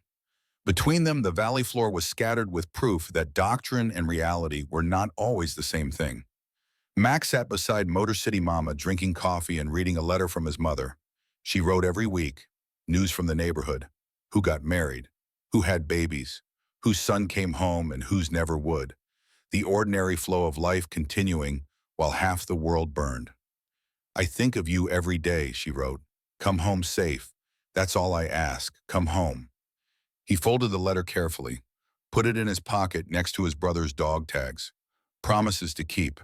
Between them, the valley floor was scattered with proof that doctrine and reality were not always the same thing. Max sat beside Motor City Mama, drinking coffee and reading a letter from his mother. She wrote every week, news from the neighborhood, who got married, who had babies, whose son came home and whose never would. The ordinary flow of life continuing while half the world burned. I think of you every day, she wrote. Come home safe. That's all I ask. Come home. He folded the letter carefully, put it in his pocket next to his brother's dog tags. Promises to keep.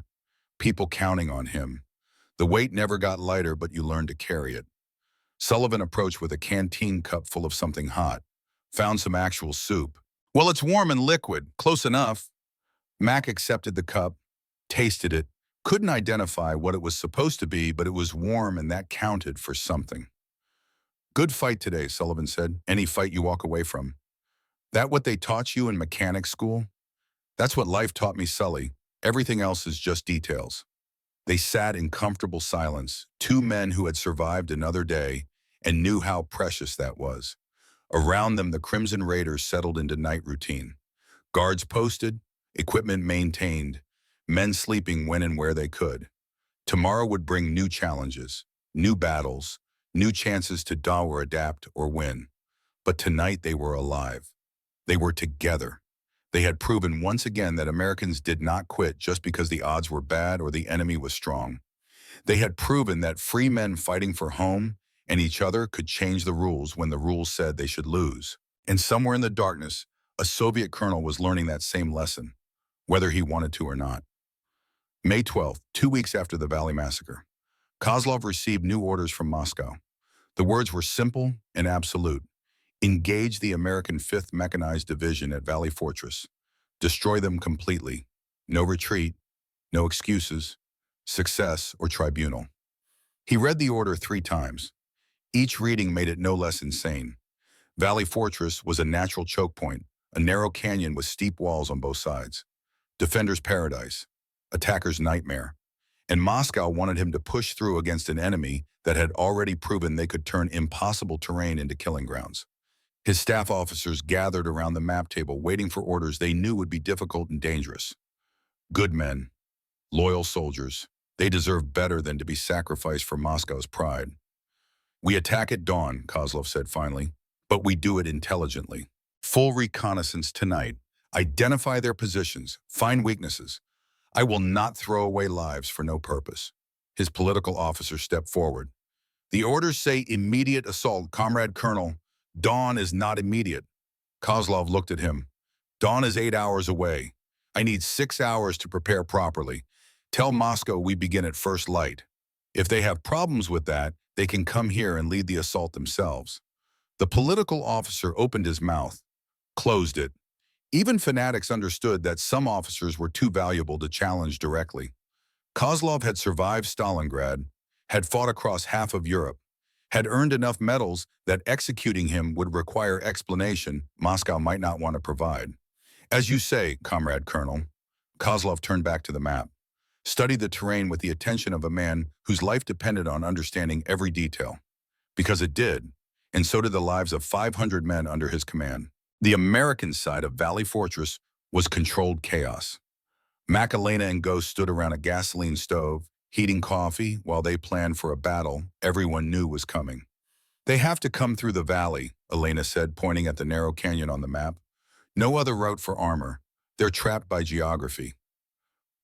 People counting on him. The weight never got lighter, but you learned to carry it. Sullivan approached with a canteen cup full of something hot. Found some actual soup. Well, it's warm and liquid. Close enough. Mac accepted the cup, tasted it, couldn't identify what it was supposed to be, but it was warm and that counted for something. Good fight today, Sullivan said. Any fight you walk away from. That what they taught you in mechanics school? That's what life taught me, Sully. Everything else is just details. They sat in comfortable silence, two men who had survived another day and knew how precious that was. Around them, the Crimson Raiders settled into night routine. Guards posted, equipment maintained, men sleeping when and where they could. Tomorrow would bring new challenges, new battles, new chances to die or adapt or win. But tonight they were alive. They were together. They had proven once again that Americans did not quit just because the odds were bad or the enemy was strong. They had proven that free men fighting for home and each other could change the rules when the rules said they should lose. And somewhere in the darkness, a Soviet colonel was learning that same lesson, whether he wanted to or not. May 12th, 2 weeks after the Valley Massacre, Kozlov received new orders from Moscow. The words were simple and absolute. Engage the American 5th Mechanized Division at Valley Fortress. Destroy them completely. No retreat, no excuses, success, or tribunal. He read the order 3 times. Each reading made it no less insane. Valley Fortress was a natural choke point, a narrow canyon with steep walls on both sides. Defender's paradise, attacker's nightmare. And Moscow wanted him to push through against an enemy that had already proven they could turn impossible terrain into killing grounds. His staff officers gathered around the map table waiting for orders they knew would be difficult and dangerous. Good men, loyal soldiers, they deserve better than to be sacrificed for Moscow's pride. We attack at dawn, Kozlov said finally, but we do it intelligently. Full reconnaissance tonight. Identify their positions, find weaknesses. I will not throw away lives for no purpose. His political officer stepped forward. The orders say immediate assault, Comrade Colonel. Dawn is not immediate. Kozlov looked at him. Dawn is 8 hours away. I need 6 hours to prepare properly. Tell Moscow we begin at first light. If they have problems with that, they can come here and lead the assault themselves. The political officer opened his mouth, closed it. Even fanatics understood that some officers were too valuable to challenge directly. Kozlov had survived Stalingrad, had fought across half of Europe, had earned enough medals that executing him would require explanation Moscow might not want to provide. As you say, Comrade Colonel, Kozlov turned back to the map, studied the terrain with the attention of a man whose life depended on understanding every detail. Because it did, and so did the lives of 500 men under his command. The American side of Valley Fortress was controlled chaos. Mac, Elena, and Ghost stood around a gasoline stove, heating coffee while they planned for a battle everyone knew was coming. They have to come through the valley, Elena said, pointing at the narrow canyon on the map. No other route for armor. They're trapped by geography.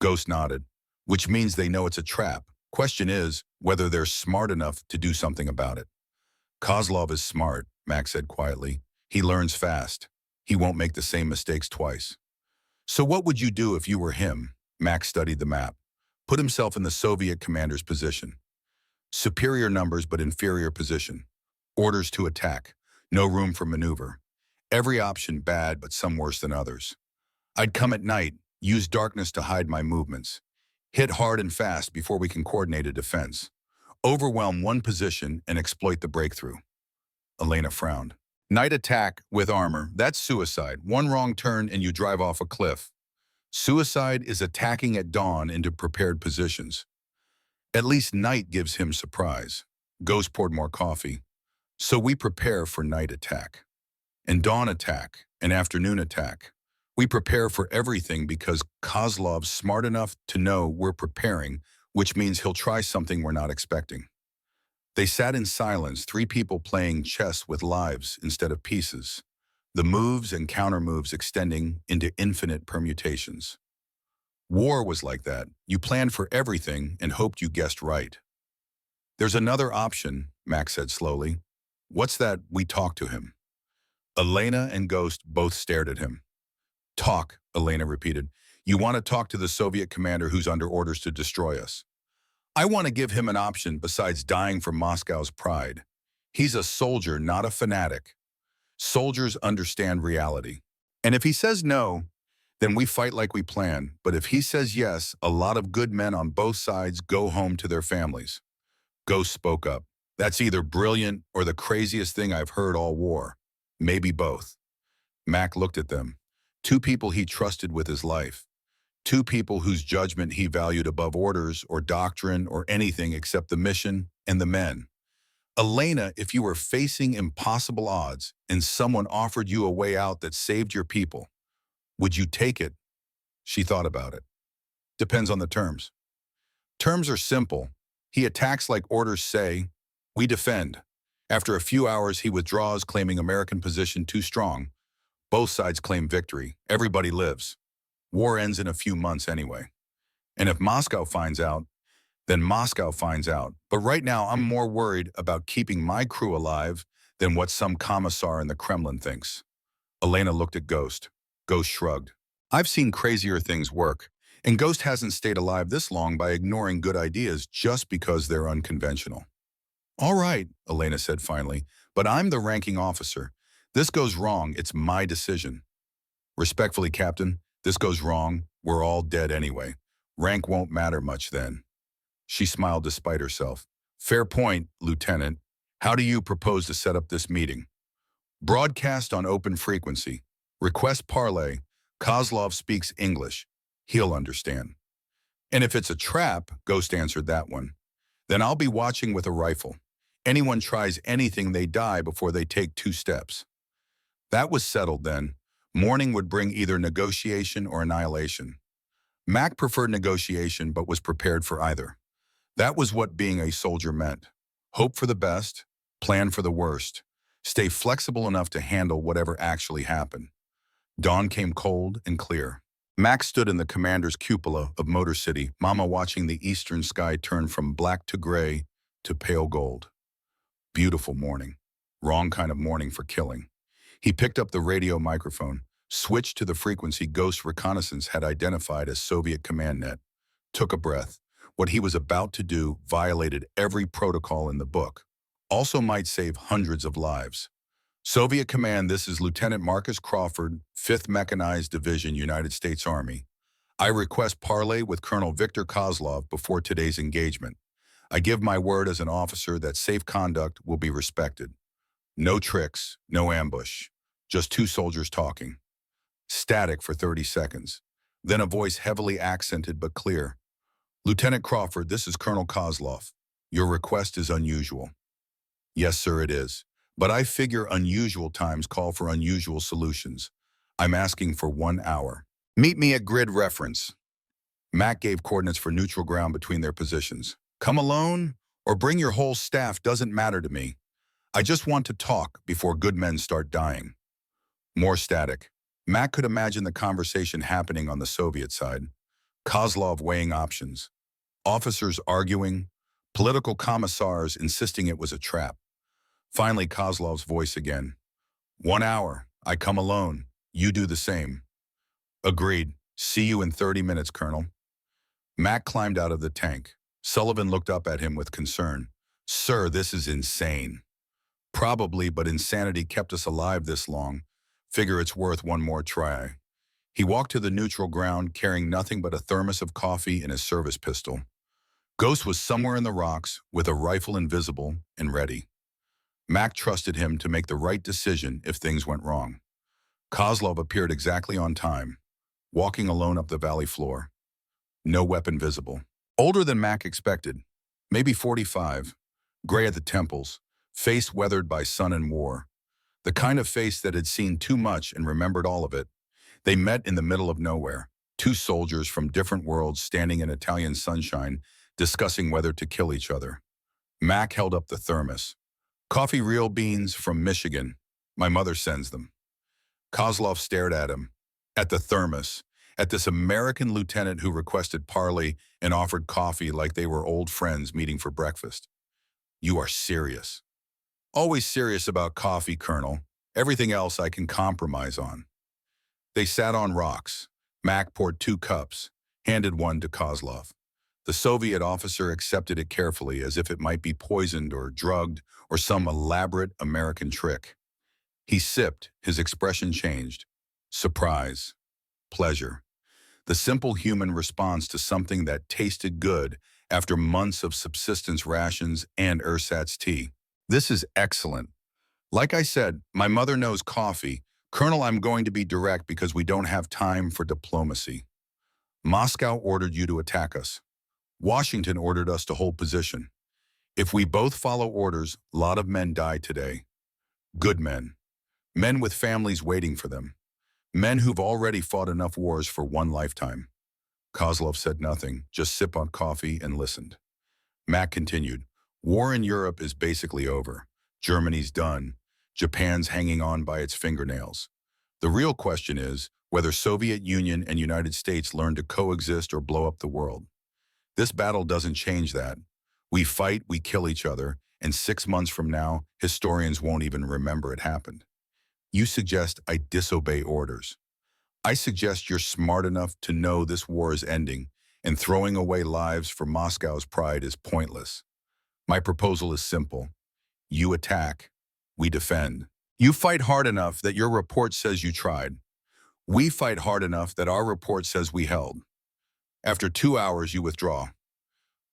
Ghost nodded, which means they know it's a trap. Question is whether they're smart enough to do something about it. Kozlov is smart, Mac said quietly. He learns fast. He won't make the same mistakes twice. So what would you do if you were him? Mac studied the map, put himself in the Soviet commander's position. Superior numbers but inferior position. Orders to attack. No room for maneuver. Every option bad but some worse than others. I'd come at night, use darkness to hide my movements. Hit hard and fast before we can coordinate a defense. Overwhelm one position and exploit the breakthrough. Elena frowned. Night attack with armor, that's suicide. One wrong turn and you drive off a cliff. Suicide is attacking at dawn into prepared positions. At least night gives him surprise. Ghost poured more coffee. So we prepare for night attack. And dawn attack, and afternoon attack. We prepare for everything because Kozlov's smart enough to know we're preparing, which means he'll try something we're not expecting. They sat in silence, 3 people playing chess with lives instead of pieces, the moves and counter-moves extending into infinite permutations. War was like that. You planned for everything and hoped you guessed right. There's another option, Max said slowly. What's that? We talk to him. Elena and Ghost both stared at him. Talk, Elena repeated. You want to talk to the Soviet commander who's under orders to destroy us. I want to give him an option besides dying for Moscow's pride. He's a soldier, not a fanatic. Soldiers understand reality. And if he says no, then we fight like we plan. But if he says yes, a lot of good men on both sides go home to their families. Ghost spoke up. That's either brilliant or the craziest thing I've heard all war. Maybe both. Mac looked at them. 2 people he trusted with his life. 2 people whose judgment he valued above orders or doctrine or anything except the mission and the men. Elena, if you were facing impossible odds and someone offered you a way out that saved your people, would you take it? She thought about it. Depends on the terms. Terms are simple. He attacks like orders say. We defend. After a few hours, he withdraws, claiming American position too strong. Both sides claim victory. Everybody lives. War ends in a few months anyway. And if Moscow finds out, then Moscow finds out. But right now, I'm more worried about keeping my crew alive than what some commissar in the Kremlin thinks. Elena looked at Ghost. Ghost shrugged. I've seen crazier things work, and Ghost hasn't stayed alive this long by ignoring good ideas just because they're unconventional. All right, Elena said finally, but I'm the ranking officer. This goes wrong, it's my decision. Respectfully, Captain, this goes wrong, we're all dead anyway. Rank won't matter much then. She smiled despite herself. Fair point, Lieutenant. How do you propose to set up this meeting? Broadcast on open frequency. Request parley. Kozlov speaks English. He'll understand. And if it's a trap, Ghost answered that one, then I'll be watching with a rifle. Anyone tries anything, they die before they take 2 steps. That was settled then. Morning would bring either negotiation or annihilation. Mac preferred negotiation but was prepared for either. That was what being a soldier meant. Hope for the best, plan for the worst, stay flexible enough to handle whatever actually happened. Dawn came cold and clear. Mac stood in the commander's cupola of Motor City, Mama watching the eastern sky turn from black to gray to pale gold. Beautiful morning. Wrong kind of morning for killing. He picked up the radio microphone, switched to the frequency Ghost Reconnaissance had identified as Soviet command net, took a breath. What he was about to do violated every protocol in the book. Also might save hundreds of lives. Soviet Command, this is Lieutenant Marcus Crawford, 5th Mechanized Division, United States Army. I request parley with Colonel Victor Kozlov before today's engagement. I give my word as an officer that safe conduct will be respected. No tricks, no ambush, just 2 soldiers talking. Static for 30 seconds. Then a voice heavily accented but clear. Lieutenant Crawford, this is Colonel Kozlov. Your request is unusual. Yes, sir, it is. But I figure unusual times call for unusual solutions. I'm asking for 1 hour. Meet me at grid reference. Mac gave coordinates for neutral ground between their positions. Come alone or bring your whole staff doesn't matter to me. I just want to talk before good men start dying. More static. Mac could imagine the conversation happening on the Soviet side. Kozlov weighing options. Officers arguing. Political commissars insisting it was a trap. Finally, Kozlov's voice again. 1 hour. I come alone. You do the same. Agreed. See you in 30 minutes, Colonel. Mac climbed out of the tank. Sullivan looked up at him with concern. Sir, this is insane. Probably, but insanity kept us alive this long. Figure it's worth one more try. He walked to the neutral ground, carrying nothing but a thermos of coffee and his service pistol. Ghost was somewhere in the rocks, with a rifle invisible and ready. Mac trusted him to make the right decision if things went wrong. Kozlov appeared exactly on time, walking alone up the valley floor. No weapon visible. Older than Mac expected, maybe 45, gray at the temples, face weathered by sun and war. The kind of face that had seen too much and remembered all of it. They met in the middle of nowhere, 2 soldiers from different worlds standing in Italian sunshine, discussing whether to kill each other. Mac held up the thermos. Coffee, real beans from Michigan. My mother sends them. Kozlov stared at him, at the thermos, at this American lieutenant who requested parley and offered coffee like they were old friends meeting for breakfast. You are serious. Always serious about coffee, Colonel. Everything else I can compromise on. They sat on rocks. Mac poured 2 cups, handed one to Kozlov. The Soviet officer accepted it carefully as if it might be poisoned or drugged or some elaborate American trick. He sipped, his expression changed. Surprise. Pleasure. The simple human response to something that tasted good after months of subsistence rations and ersatz tea. This is excellent. Like I said, my mother knows coffee. Colonel, I'm going to be direct because we don't have time for diplomacy. Moscow ordered you to attack us. Washington ordered us to hold position. If we both follow orders, a lot of men die today. Good men. Men with families waiting for them. Men who've already fought enough wars for one lifetime. Kozlov said nothing, just sipped on coffee and listened. Mac continued, war in Europe is basically over. Germany's done. Japan's hanging on by its fingernails. The real question is whether Soviet Union and United States learn to coexist or blow up the world. This battle doesn't change that. We fight, we kill each other, and 6 months from now, historians won't even remember it happened. You suggest I disobey orders. I suggest you're smart enough to know this war is ending, and throwing away lives for Moscow's pride is pointless. My proposal is simple. You attack, we defend. You fight hard enough that your report says you tried. We fight hard enough that our report says we held. After 2 hours, you withdraw.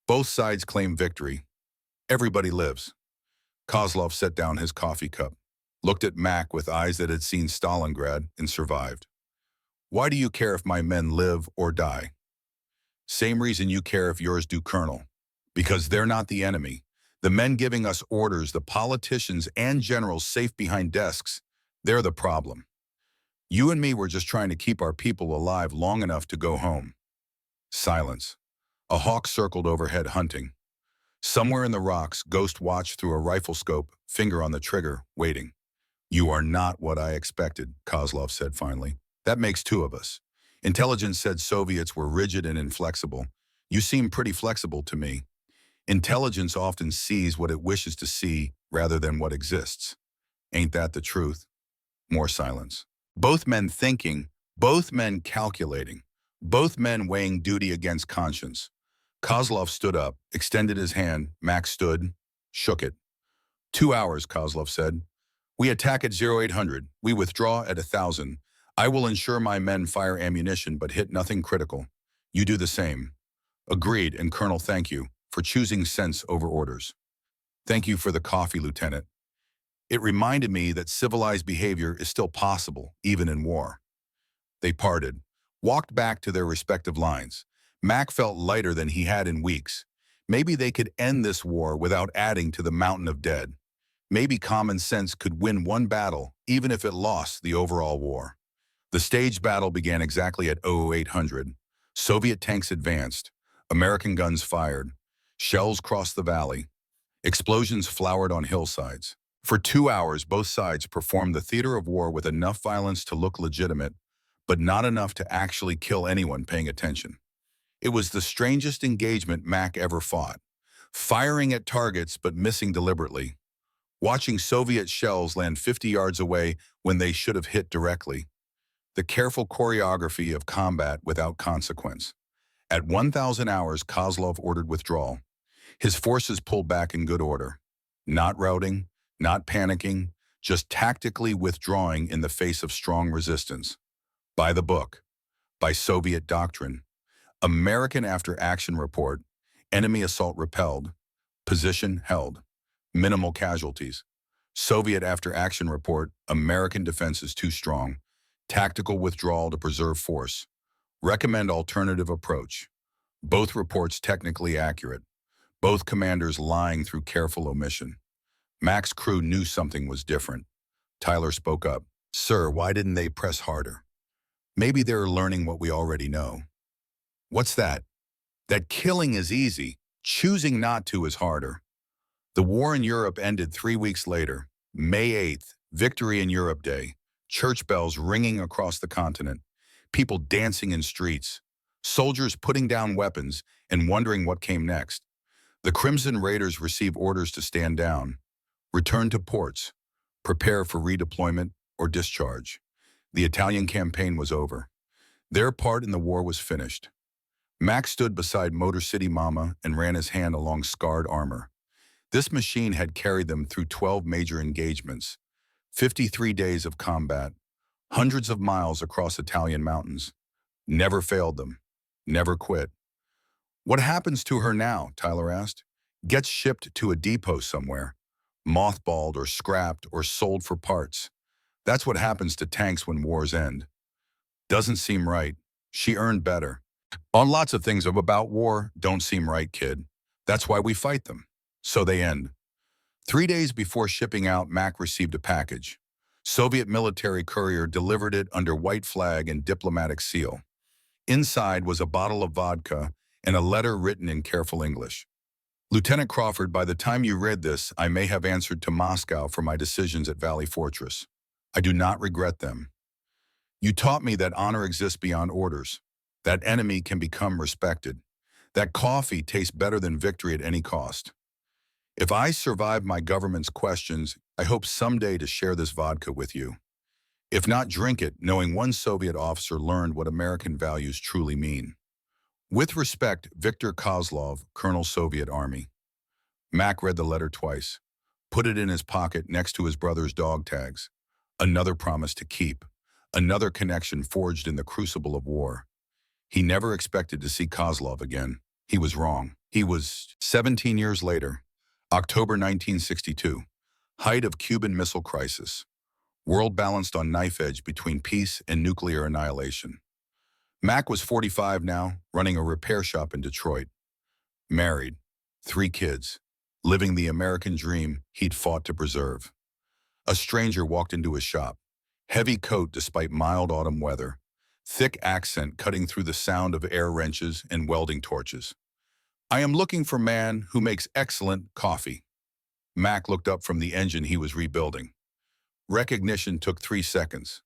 Both sides claim victory. Everybody lives. Kozlov set down his coffee cup, looked at Mac with eyes that had seen Stalingrad and survived. Why do you care if my men live or die? Same reason you care if yours do, Colonel. Because they're not the enemy. The men giving us orders, the politicians and generals safe behind desks, they're the problem. You and me were just trying to keep our people alive long enough to go home. Silence. A hawk circled overhead hunting. Somewhere in the rocks, Ghost watched through a rifle scope, finger on the trigger, waiting. You are not what I expected, Kozlov said finally. That makes two of us. Intelligence said Soviets were rigid and inflexible. You seem pretty flexible to me. Intelligence often sees what it wishes to see rather than what exists. Ain't that the truth? More silence. Both men thinking, both men calculating, both men weighing duty against conscience. Kozlov stood up, extended his hand. Max stood, shook it. 2 hours, Kozlov said. We attack at 0800. We withdraw at 1000. I will ensure my men fire ammunition but hit nothing critical. You do the same. Agreed, and Colonel, thank you for choosing sense over orders. Thank you for the coffee, Lieutenant. It reminded me that civilized behavior is still possible, even in war. They parted, walked back to their respective lines. Mac felt lighter than he had in weeks. Maybe they could end this war without adding to the mountain of dead. Maybe common sense could win one battle, even if it lost the overall war. The staged battle began exactly at 0800. Soviet tanks advanced. American guns fired. Shells crossed the valley. Explosions flowered on hillsides. For 2 hours, both sides performed the theater of war with enough violence to look legitimate, but not enough to actually kill anyone paying attention. It was the strangest engagement Mac ever fought. Firing at targets but missing deliberately. Watching Soviet shells land 50 yards away when they should have hit directly. The careful choreography of combat without consequence. At 1,000 hours, Kozlov ordered withdrawal. His forces pulled back in good order. Not routing, not panicking, just tactically withdrawing in the face of strong resistance. By the book. By Soviet doctrine. American after-action report. Enemy assault repelled. Position held. Minimal casualties. Soviet after-action report. American defense is too strong. Tactical withdrawal to preserve force. Recommend alternative approach. Both reports technically accurate. Both commanders lying through careful omission. Mac's crew knew something was different. Tyler spoke up. Sir, why didn't they press harder? Maybe they're learning what we already know. What's that? That killing is easy. Choosing not to is harder. The war in Europe ended 3 weeks later. May 8th, Victory in Europe Day. Church bells ringing across the continent. People dancing in streets. Soldiers putting down weapons and wondering what came next. The Crimson Raiders receive orders to stand down. Return to ports. Prepare for redeployment or discharge. The Italian campaign was over. Their part in the war was finished. Max stood beside Motor City Mama and ran his hand along scarred armor. This machine had carried them through 12 major engagements, 53 days of combat, hundreds of miles across Italian mountains. Never failed them. Never quit. What happens to her now? Tyler asked. Gets shipped to a depot somewhere. Mothballed or scrapped or sold for parts. That's what happens to tanks when wars end. Doesn't seem right. She earned better. On lots of things about war don't seem right, kid. That's why we fight them. So they end. 3 days before shipping out, Mac received a package. Soviet military courier delivered it under white flag and diplomatic seal. Inside was a bottle of vodka and a letter written in careful English. Lieutenant Crawford, by the time you read this, I may have answered to Moscow for my decisions at Valley Fortress. I do not regret them. You taught me that honor exists beyond orders, that enemy can become respected, that coffee tastes better than victory at any cost. If I survive my government's questions, I hope someday to share this vodka with you. If not, drink it, knowing one Soviet officer learned what American values truly mean. With respect, Viktor Kozlov, Colonel, Soviet Army. Mac read the letter twice, put it in his pocket next to his brother's dog tags. Another promise to keep, another connection forged in the crucible of war. He never expected to see Kozlov again. He was wrong. He was 17 years later, October 1962, height of Cuban Missile Crisis. World balanced on knife edge between peace and nuclear annihilation. Mac was 45 now, running a repair shop in Detroit. Married, 3 kids, living the American dream he'd fought to preserve. A stranger walked into his shop. Heavy coat despite mild autumn weather. Thick accent cutting through the sound of air wrenches and welding torches. I am looking for man who makes excellent coffee. Mac looked up from the engine he was rebuilding. Recognition took 3 seconds.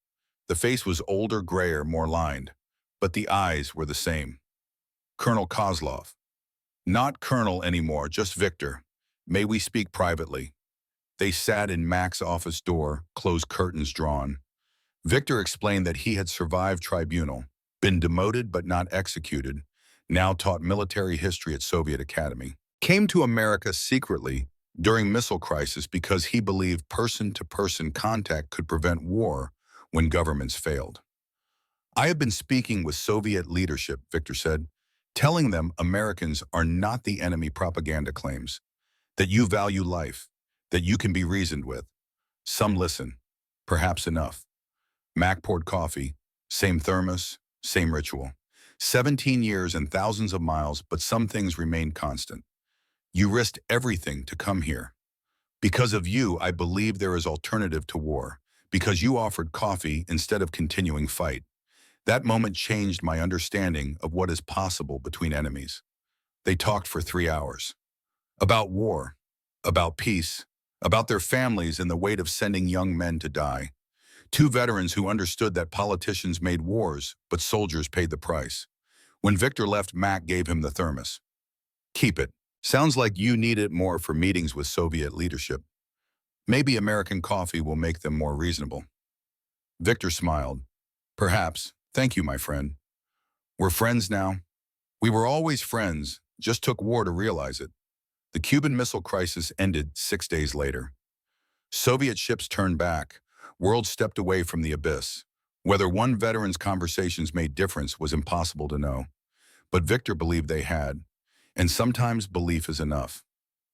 The face was older, grayer, more lined, but the eyes were the same. Colonel Kozlov. Not Colonel anymore, just Victor. May we speak privately? They sat in Mac's office door, closed curtains drawn. Victor explained that he had survived tribunal, been demoted but not executed, now taught military history at Soviet Academy. Came to America secretly during missile crisis because he believed person-to-person contact could prevent war when governments failed. I have been speaking with Soviet leadership, Victor said, telling them Americans are not the enemy propaganda claims, that you value life, that you can be reasoned with. Some listen, perhaps enough. Mac poured coffee, same thermos, same ritual. 17 years and thousands of miles, but some things remained constant. You risked everything to come here. Because of you, I believe there is alternative to war, because you offered coffee instead of continuing fight. That moment changed my understanding of what is possible between enemies. They talked for 3 hours. About war, about peace, about their families and the weight of sending young men to die. 2 veterans who understood that politicians made wars, but soldiers paid the price. When Victor left, Mac gave him the thermos. Keep it. Sounds like you need it more for meetings with Soviet leadership. Maybe American coffee will make them more reasonable. Victor smiled. Perhaps. Thank you, my friend. We're friends now. We were always friends, just took war to realize it. The Cuban Missile Crisis ended 6 days later. Soviet ships turned back. World stepped away from the abyss. Whether one veteran's conversations made difference was impossible to know. But Victor believed they had. And sometimes belief is enough.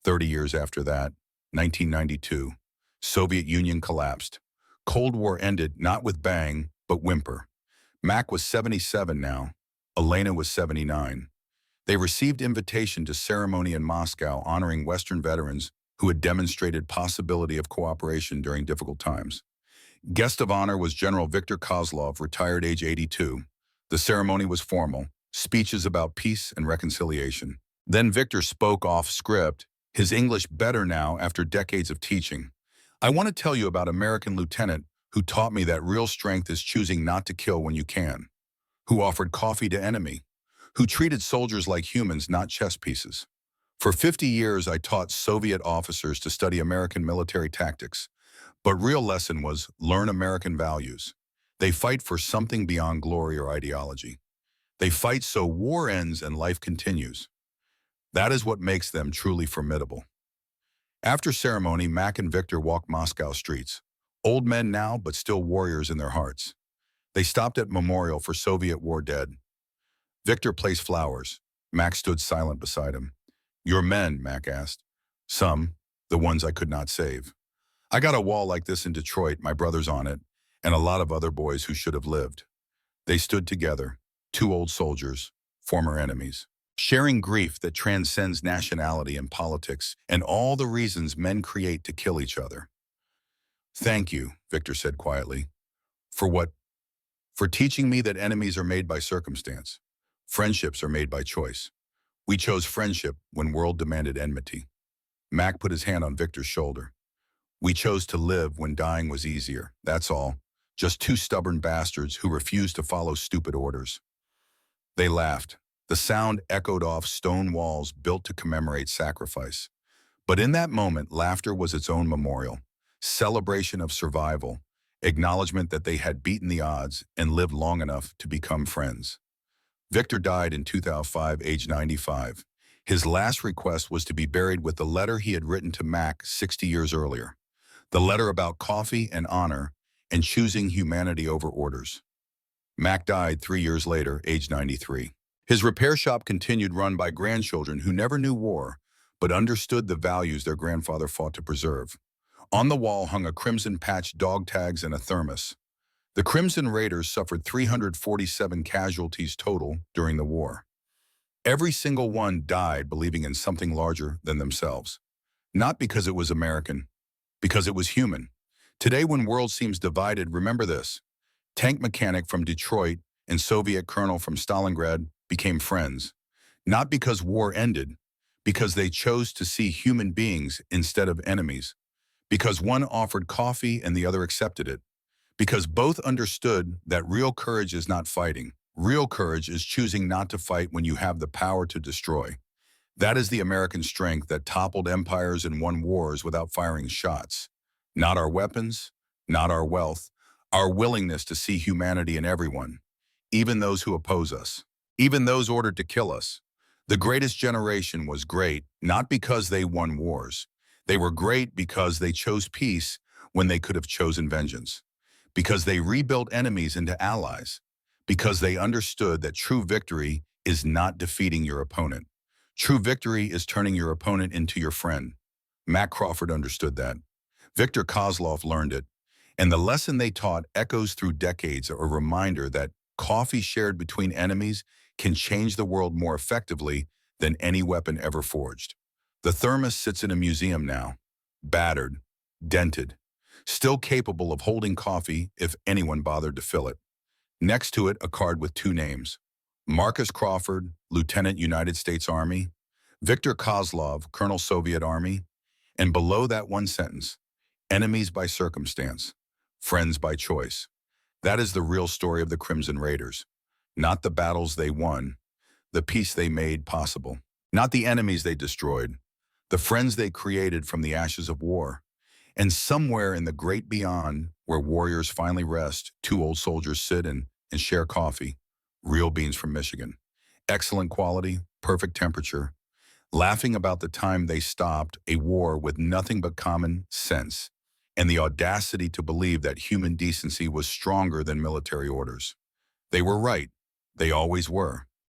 30 years after that, 1992, Soviet Union collapsed. Cold War ended not with bang, but whimper. Mac was 77 now. Elena was 79. They received invitation to ceremony in Moscow honoring Western veterans who had demonstrated possibility of cooperation during difficult times. Guest of honor was General Viktor Kozlov, retired age 82. The ceremony was formal, speeches about peace and reconciliation. Then Victor spoke off script, his English better now after decades of teaching. I want to tell you about American lieutenant who taught me that real strength is choosing not to kill when you can, who offered coffee to enemy, who treated soldiers like humans, not chess pieces. For 50 years, I taught Soviet officers to study American military tactics, but real lesson was learn American values. They fight for something beyond glory or ideology. They fight so war ends and life continues. That is what makes them truly formidable. After ceremony, Mac and Victor walked Moscow streets. Old men now, but still warriors in their hearts. They stopped at memorial for Soviet war dead. Victor placed flowers. Mac stood silent beside him. Your men, Mac asked. Some, the ones I could not save. I got a wall like this in Detroit, my brother's on it, and a lot of other boys who should have lived. They stood together, 2 old soldiers, former enemies. sharing grief that transcends nationality and politics and all the reasons men create to kill each other. Thank you, Victor said quietly. For what? For teaching me that enemies are made by circumstance. Friendships are made by choice. We chose friendship when world demanded enmity. Mac put his hand on Victor's shoulder. We chose to live when dying was easier, that's all. Just two stubborn bastards who refused to follow stupid orders. They laughed. The sound echoed off stone walls built to commemorate sacrifice. But in that moment, laughter was its own memorial, celebration of survival, acknowledgement that they had beaten the odds and lived long enough to become friends. Victor died in 2005, aged 95. His last request was to be buried with the letter he had written to Mac 60 years earlier. The letter about coffee and honor and choosing humanity over orders. Mac died 3 years later, aged 93. His repair shop continued, run by grandchildren who never knew war, but understood the values their grandfather fought to preserve. On the wall hung a crimson patch, dog tags, and a thermos. The Crimson Raiders suffered 347 casualties total during the war. Every single one died believing in something larger than themselves. Not because it was American, because it was human. Today, when world seems divided, remember this. Tank mechanic from Detroit and Soviet colonel from Stalingrad became friends. Not because war ended, because they chose to see human beings instead of enemies. Because one offered coffee and the other accepted it. Because both understood that real courage is not fighting. Real courage is choosing not to fight when you have the power to destroy. That is the American strength that toppled empires and won wars without firing shots. Not our weapons, not our wealth, our willingness to see humanity in everyone, even those who oppose us, even those ordered to kill us. The greatest generation was great not because they won wars. They were great because they chose peace when they could have chosen vengeance. Because they rebuilt enemies into allies. Because they understood that true victory is not defeating your opponent. True victory is turning your opponent into your friend. Mac Crawford understood that. Victor Kozlov learned it. And the lesson they taught echoes through decades, a reminder that coffee shared between enemies can change the world more effectively than any weapon ever forged. The thermos sits in a museum now, battered, dented, still capable of holding coffee if anyone bothered to fill it. Next to it, a card with two names. Marcus Crawford, Lieutenant United States Army, Victor Kozlov, Colonel Soviet Army, and below that one sentence, enemies by circumstance, friends by choice. That is the real story of the Crimson Raiders. Not the battles they won, the peace they made possible. Not the enemies they destroyed, the friends they created from the ashes of war. And somewhere in the great beyond, where warriors finally rest, two old soldiers sit and share coffee. Real beans from Michigan. Excellent quality, perfect temperature. Laughing about the time they stopped a war with nothing but common sense and the audacity to believe that human decency was stronger than military orders. They were right. They always were.